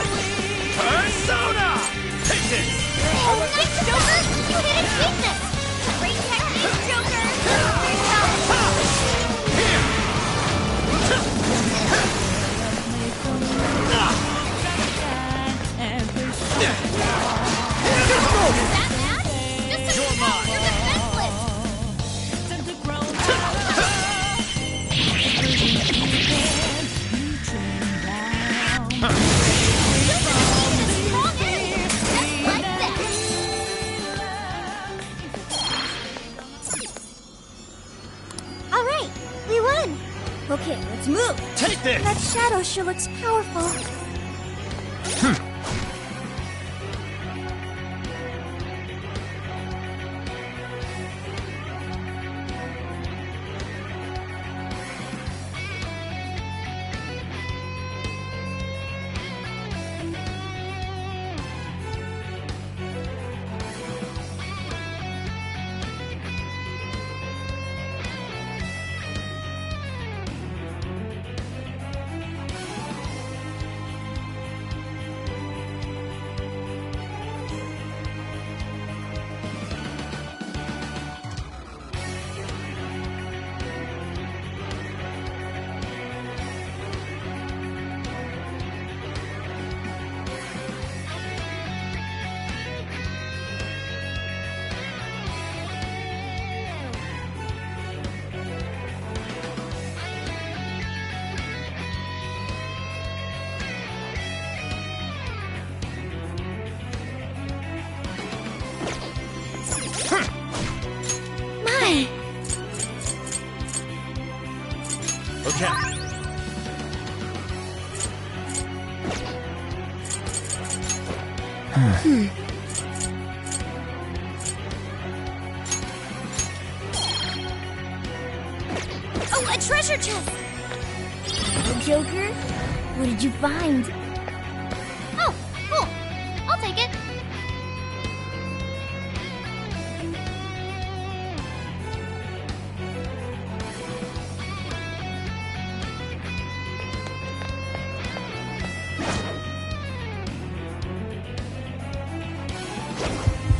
Persona! Take this! Oh, nice, Joker! You hit it genius! Great technique, Joker! Is that mad? Just so you know, you're defenseless! All right, we won. Okay, let's move. Take this! That shadow sure looks powerful. My! Okay. Oh, a treasure chest! Hello, Joker. What did you find? Oh, cool. I'll take it.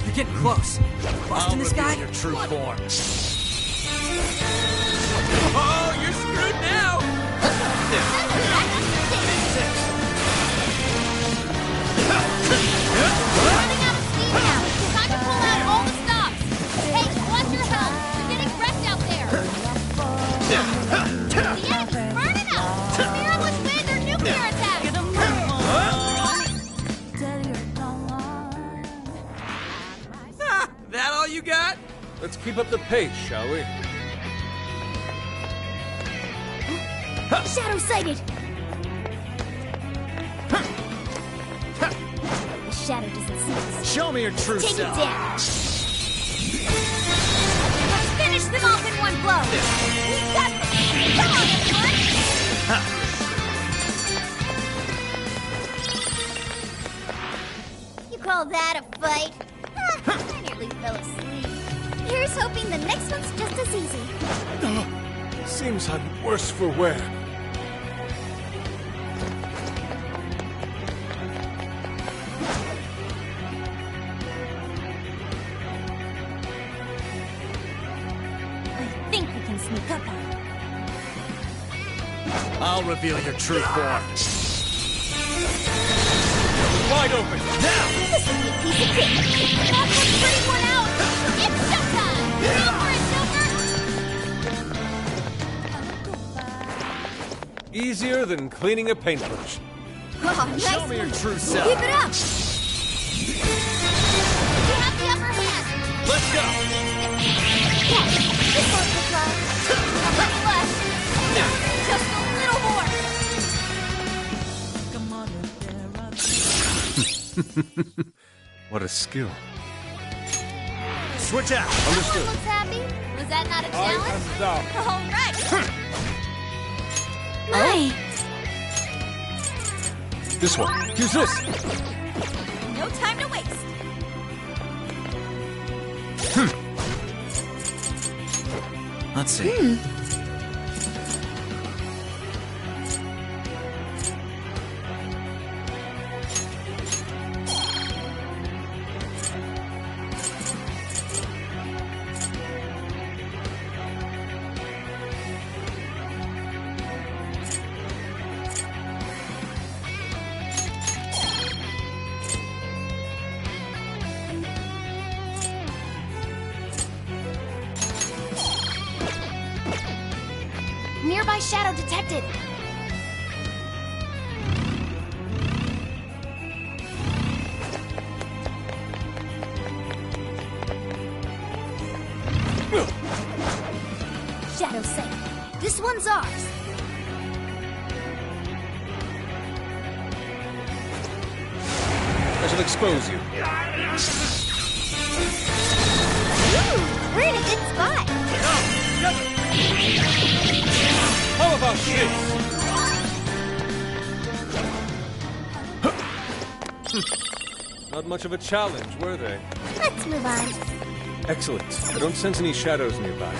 You're getting close. Busting this guy? Your true form. Oh, you're screwed now! Running out of steam now. Time to pull out all the stops. Hey, watch your health. You're getting wrecked out there. The enemy's burning up. Fearless wind or nuclear attack. That all you got? Let's keep up the pace, shall we? Shadow sighted! The shadow doesn't see us. Show me your true Take it self. down! Let's finish them off in one blow. We've got them. Come on, everyone. You call that a fight? I nearly fell asleep. Here's hoping the next one's just as easy. Seems I'm worse for wear. I think we can sneak up on him. I'll reveal your true form. Wide open, now! This will be a piece of cake. Knock one pretty one out. It's showtime. Go for it, Joker. Easier than cleaning a paintbrush. Oh, nice Show me your one. true self. Keep it up! You have the upper hand. Let's go. Yeah, this one will fly. A little less. Just a little more. What a skill. Switch out. Understood. Looks happy. Was that not a challenge? All right. My! This one. Use this. No time to waste. Let's see. shadow detected! Shadow sight. This one's ours! I shall expose you. Ooh, we're in a good spot. How about this? Not much of a challenge, were they? Let's move on. Excellent. I don't sense any shadows nearby.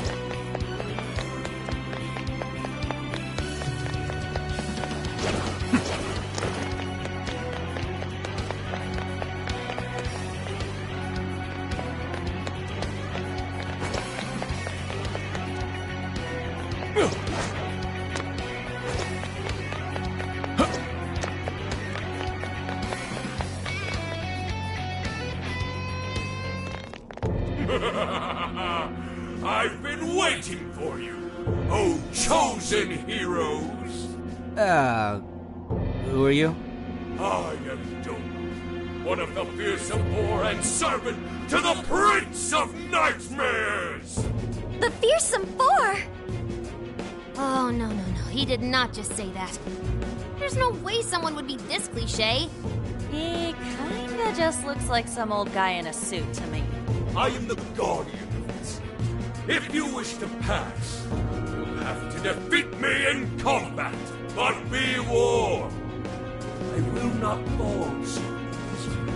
I've been waiting for you, oh chosen heroes! Who are you? I am Doom, one of the fearsome four and servant to the Prince of Nightmares! The Fearsome Four! Oh, no. He did not just say that. There's no way someone would be this cliche. He kinda just looks like some old guy in a suit to me. I am the guardian of this. If you wish to pass, you'll have to defeat me in combat. But be warned, I will not fall so easily.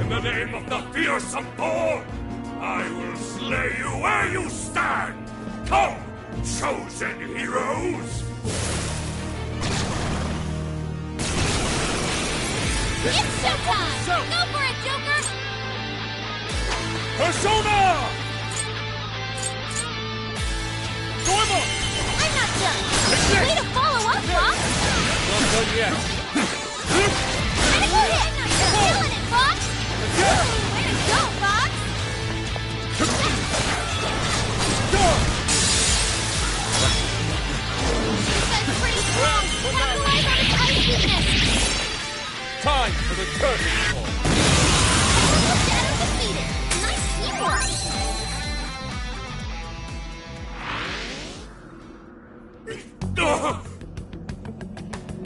In the name of the fearsome four, I will slay you where you stand. Come, chosen heroes! It's showtime! Go for it, Joker! Persona! Stormer! I'm not done! Way to follow up, Fox! Not done yet. Critical hit! Killing it, Fox! Way to go, Fox! This guy's pretty strong! Capitalize on his ice weakness! Time for the curtain call. Shadow defeated! Nice teamwork!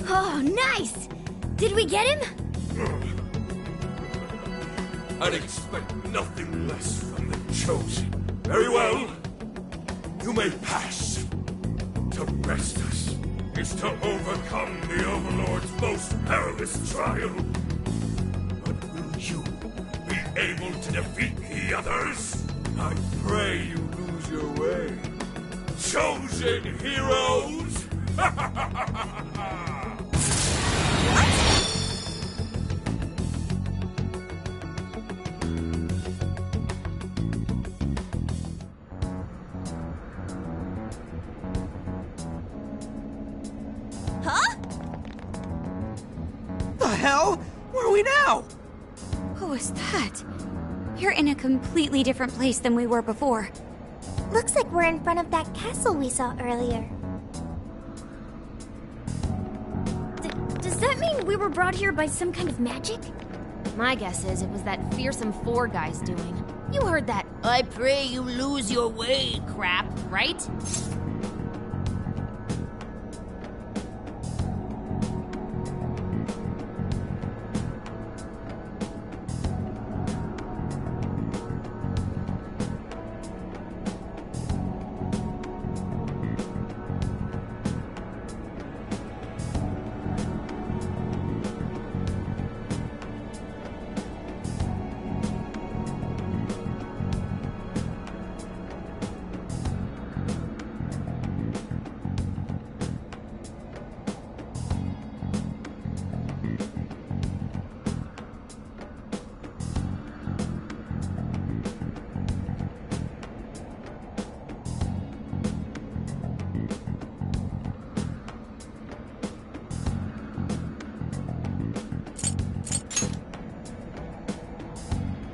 Oh, nice! Did we get him? I'd expect nothing less from the chosen. Very well. You may pass. To rest us is to overcome the Overlord's most perilous trial. But will you be able to defeat the others? I pray you lose your way. Chosen heroes! Huh? The hell? Where are we now? Who was that? You're in a completely different place than we were before. Looks like we're in front of that castle we saw earlier. Does that mean we were brought here by some kind of magic? My guess is it was that fearsome four guy's doing. You heard that "I pray you lose your way" crap, right?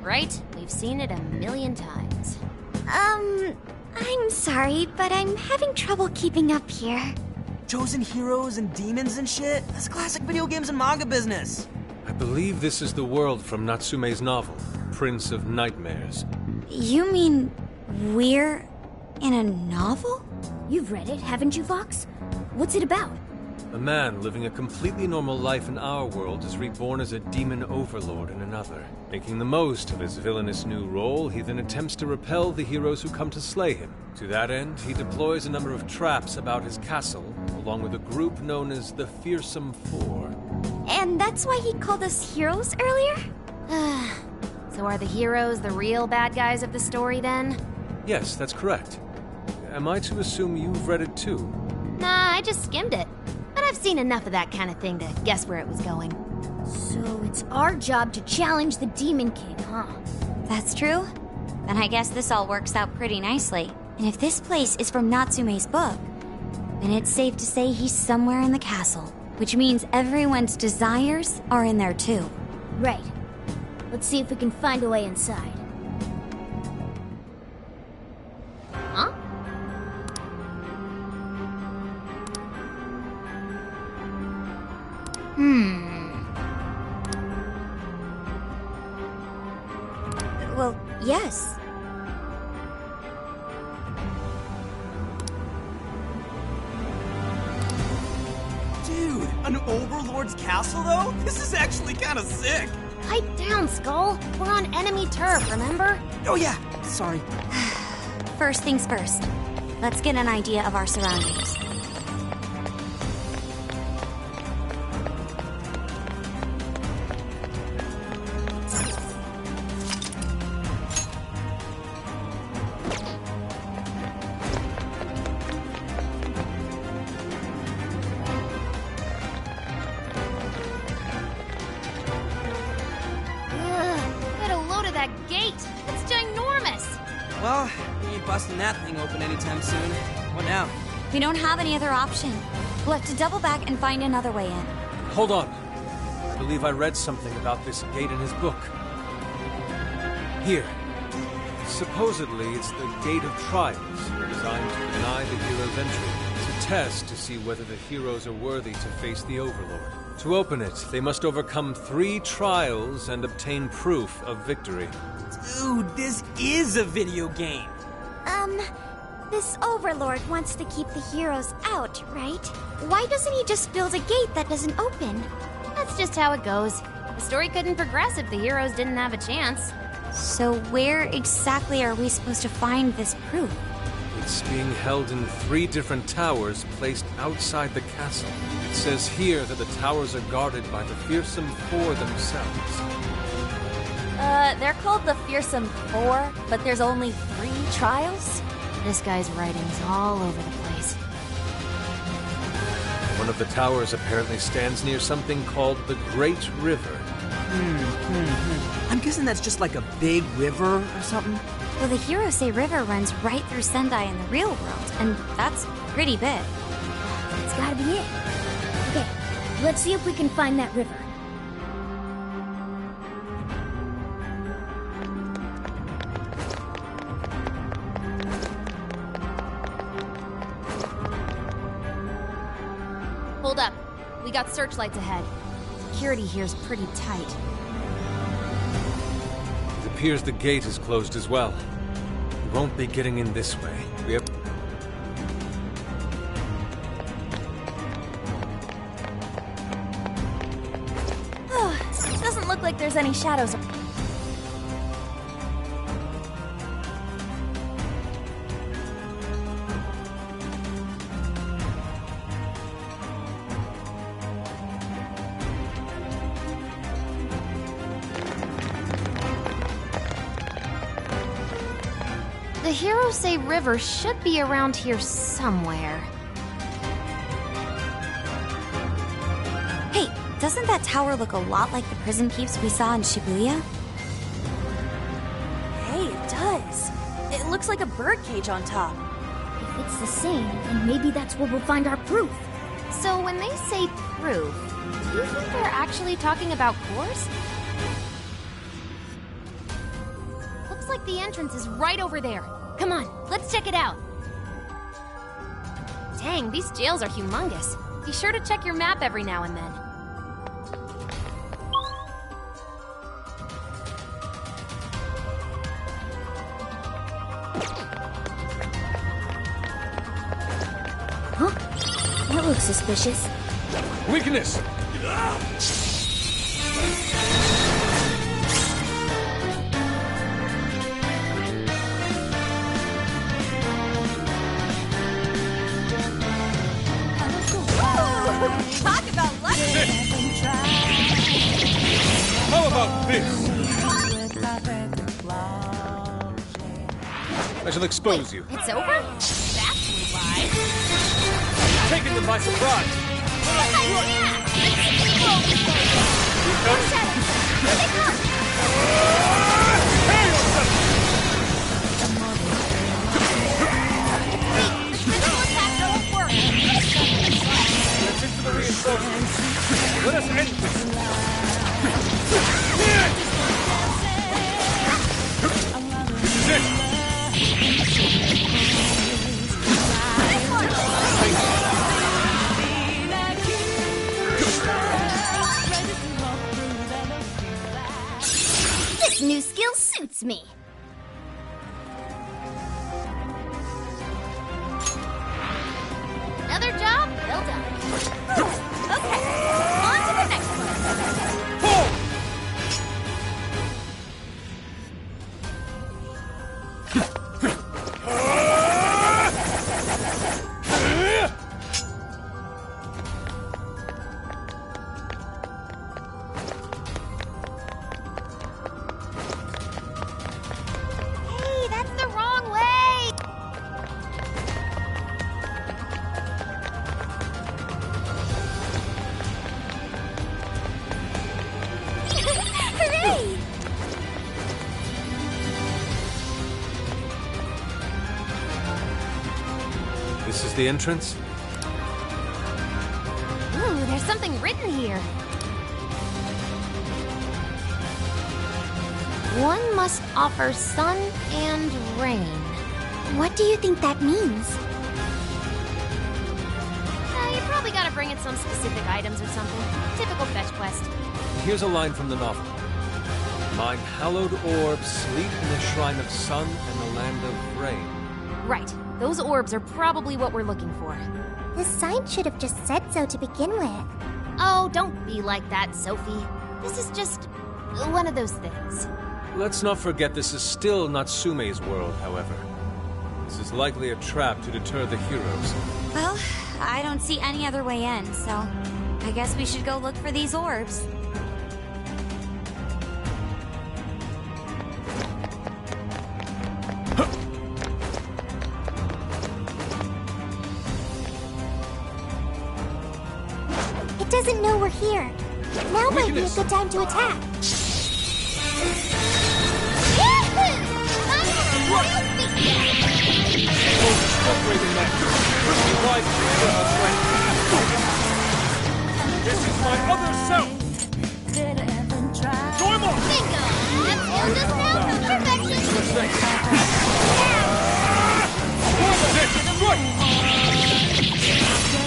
Right? We've seen it a million times. I'm sorry, but I'm having trouble keeping up here. chosen heroes and demons and shit. That's classic video games and manga business. I believe this is the world from Natsume's novel, Prince of Nightmares. You mean we're in a novel? You've read it, haven't you, Fox? What's it about? A man living a completely normal life in our world is reborn as a demon overlord in another. Making the most of his villainous new role, he then attempts to repel the heroes who come to slay him. To that end, he deploys a number of traps about his castle, along with a group known as the Fearsome Four. And that's why he called us heroes earlier? So are the heroes the real bad guys of the story then? Yes, that's correct. Am I to assume you've read it too? Nah, I just skimmed it. But I've seen enough of that kind of thing to guess where it was going. So it's our job to challenge the Demon King, huh? That's true. Then I guess this all works out pretty nicely. And if this place is from Natsume's book, then it's safe to say he's somewhere in the castle. Which means everyone's desires are in there too. Right. Let's see if we can find a way inside. Huh? Well, yes. Dude, an overlord's castle though? This is actually kind of sick. Pipe down, Skull. We're on enemy turf, remember? Oh yeah, sorry. First things first. Let's get an idea of our surroundings. Get a load of that gate. It's ginormous. Well, we ain't busting that thing open anytime soon. What now? We don't have any other option. We'll have to double back and find another way in. Hold on. I believe I read something about this gate in his book. Here. Supposedly, it's the Gate of Trials, designed to deny the hero's entry, to test to see whether the heroes are worthy to face the Overlord. To open it, they must overcome 3 trials and obtain proof of victory. Dude, this is a video game. This Overlord wants to keep the heroes out, right? Why doesn't he just build a gate that doesn't open? That's just how it goes. The story couldn't progress if the heroes didn't have a chance. So where exactly are we supposed to find this proof? It's being held in 3 different towers placed outside the castle. It says here that the towers are guarded by the Fearsome Four themselves. They're called the Fearsome Four, but there's only 3 trials? This guy's writing's all over the place. One of the towers apparently stands near something called the Great River. I'm guessing that's just like a big river or something. Well, the heroes say river runs right through Sendai in the real world, and that's pretty big. It's gotta be it. Okay, let's see if we can find that river. Hold up. We got searchlights ahead. Security here's pretty tight. It appears the gate is closed as well. We won't be getting in this way. We have... Doesn't look like there's any shadows. The heroes say river should be around here somewhere. Hey, doesn't that tower look a lot like the prison keeps we saw in Shibuya? Hey, it does. It looks like a birdcage on top. If it's the same, then maybe that's where we'll find our proof. So when they say proof, do you think they're actually talking about cores? Looks like the entrance is right over there. Come on, let's check it out. Dang, these jails are humongous. Be sure to check your map every now and then. Huh? That looks suspicious. Weakness! Talk about lucky! How about this? I shall expose you. It's over? That's why. Taking them by surprise. Let's into the reinforcements. Let us end this. This new skill suits me. Another job well done. Okay, on to the next one. Hey, that's the wrong way! Hooray! This is the entrance? Ooh, there's something written here. One must offer sun and rain. What do you think that means? You probably gotta bring in some specific items or something. Typical fetch quest. Here's a line from the novel. Mine hallowed orbs sleep in the shrine of sun and the land of rain. Right. Those orbs are probably what we're looking for. The sign should have just said so to begin with. Oh, don't be like that, Sophie. This is just one of those things. Let's not forget this is still Natsume's world, however. This is likely a trap to deter the heroes. Well, I don't see any other way in, so I guess we should go look for these orbs. It doesn't know we're here. Now might be a good time to attack. This is my other self! Join on! Bingo! That's all just now for perfection!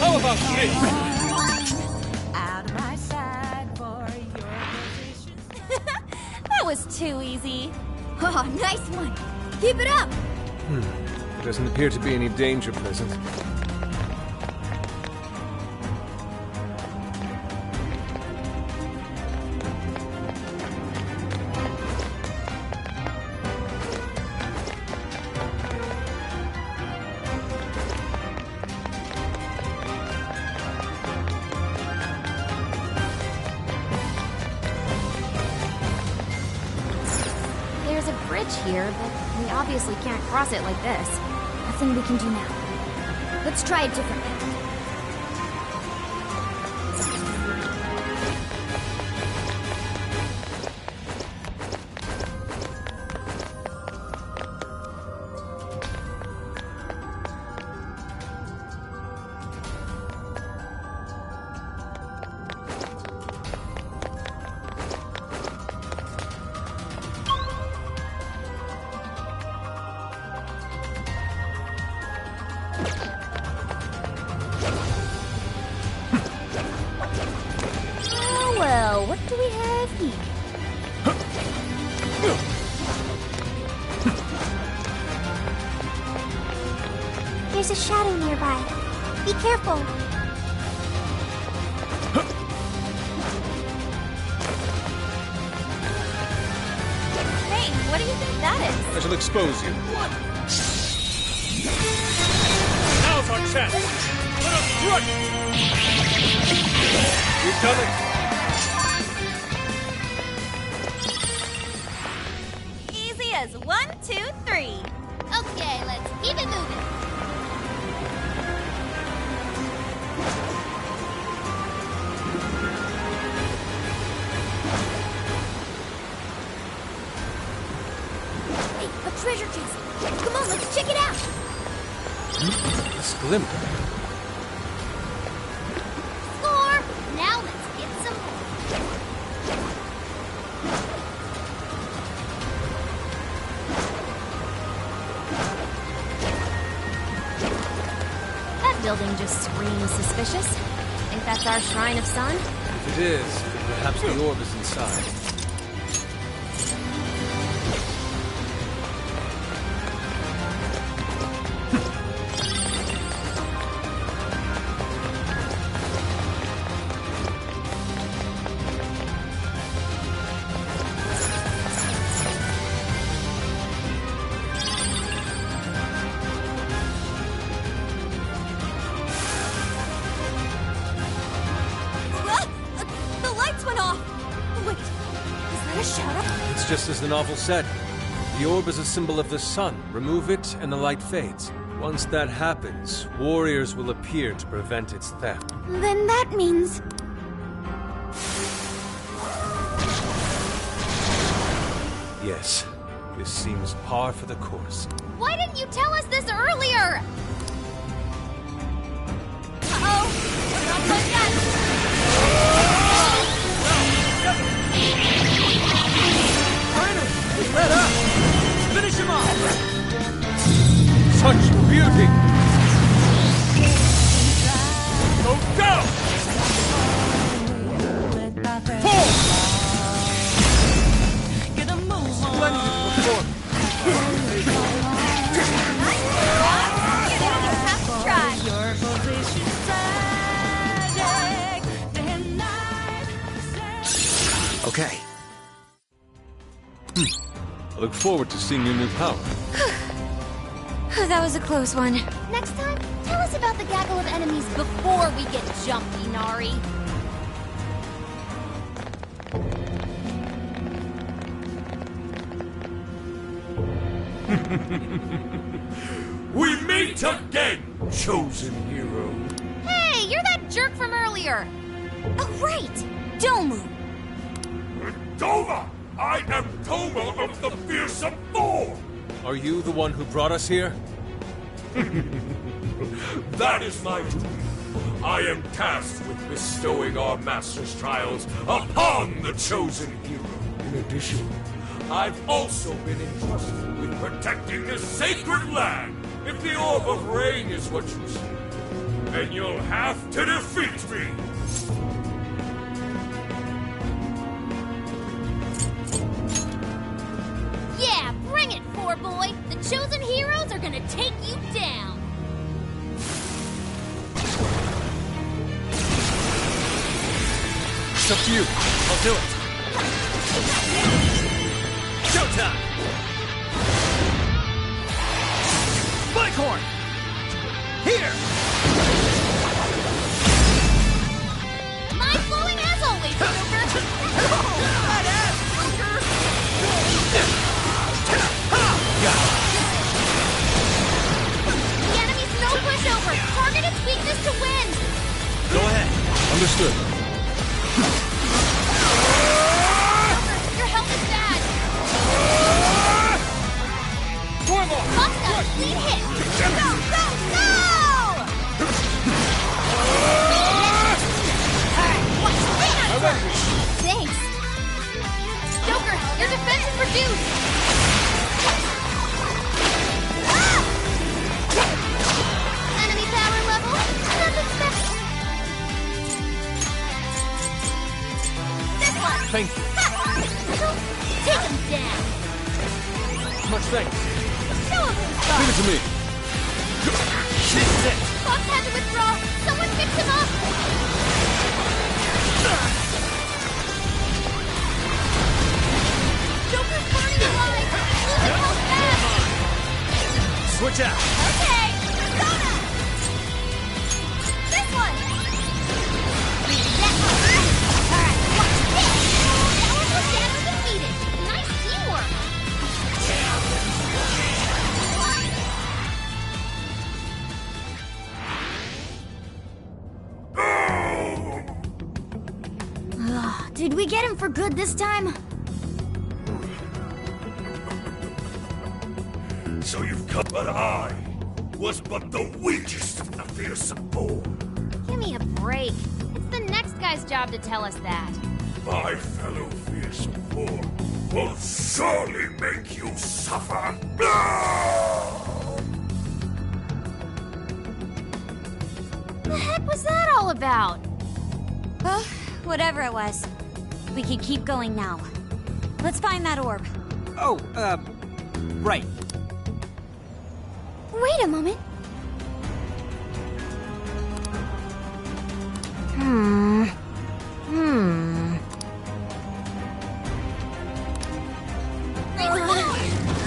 How about this? That was too easy. Oh, nice one. Keep it up. There doesn't appear to be any danger present. There's a bridge here, but we obviously can't cross it like this. Nothing we can do now. Let's try a different path. lucky. There's a shadow nearby. Be careful. Hey, what do you think that is? I shall expose you. Now's our chance! Let us strike! You've done it! Easy as 1, 2, 3. Okay, let's keep it moving. Hey, a treasure chest. Come on, let's check it out. This glimmer. Score! Now let's get some more. That building just screams suspicious. Think that's our Shrine of Sun? If it is, perhaps the orb is inside. The lights went off! Wait, is that a shadow? It's just as the novel said. The orb is a symbol of the sun. Remove it, and the light fades. Once that happens, warriors will appear to prevent its theft. Then that means... Yes, this seems par for the course. Why didn't you tell us this earlier? Uh-oh! We're not done yet! Finally! Let up! Finish him off! Such beauty! Go down! Pull! Get a move on. Splendid performance! You didn't even have to try. Your position's tragic. Then I Okay. I look forward to seeing your new power. That was a close one. Next time, tell us about the gaggle of enemies before we get jumpy, Nari. We meet again, chosen hero. Hey, you're that jerk from earlier. Oh, right. Domu. Doma! I am Doma of the Fearsome Four! Are you the one who brought us here? That is my duty. I am tasked with bestowing our master's trials upon the chosen hero. In addition, I've also been entrusted with protecting this sacred land. If the Orb of Rain is what you say, then you'll have to defeat me. Yeah, bring it, Four Boy. The chosen heroes are gonna take you down. It's up to you. I'll do it. Showtime! Bighorn! Here! Mind blowing as always, Joker. Badass, Joker! The enemy's no pushover. Target its weakness to win. Go ahead. Understood. Your health is bad. Busta, lead hit. Go, go, go! Thanks. Joker, your defense is reduced. Ah! Enemy power level as expected. This one. Thank you. Ha! Take him down! Much thanks. Show him who's boss! Give it to me. This is it. Fox had to withdraw! Someone pick him up! Joker's burning alive! Losing health fast! Switch out. Okay! Persona! This one! That one! Alright, watch this! Powerful Shadow defeated! Nice teamwork! Did we get him for good this time? So you've come, but I was but the weakest of the fearsome four. Give me a break. It's the next guy's job to tell us that. My fellow fearsome four will surely make you suffer. The heck was that all about? Well, whatever it was. We can keep going now. Let's find that orb. Oh, right. Wait a moment.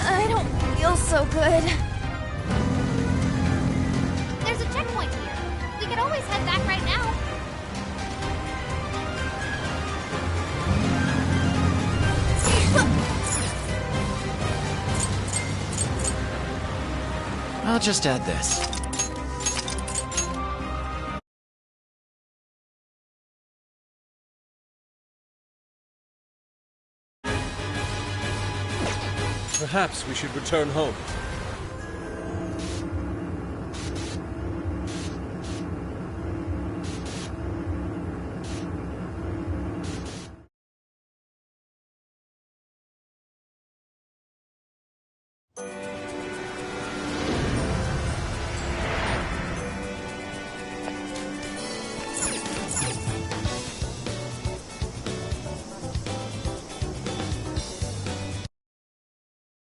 I don't feel so good. There's a checkpoint here. We could always head back right now. I'll just add this. Perhaps we should return home.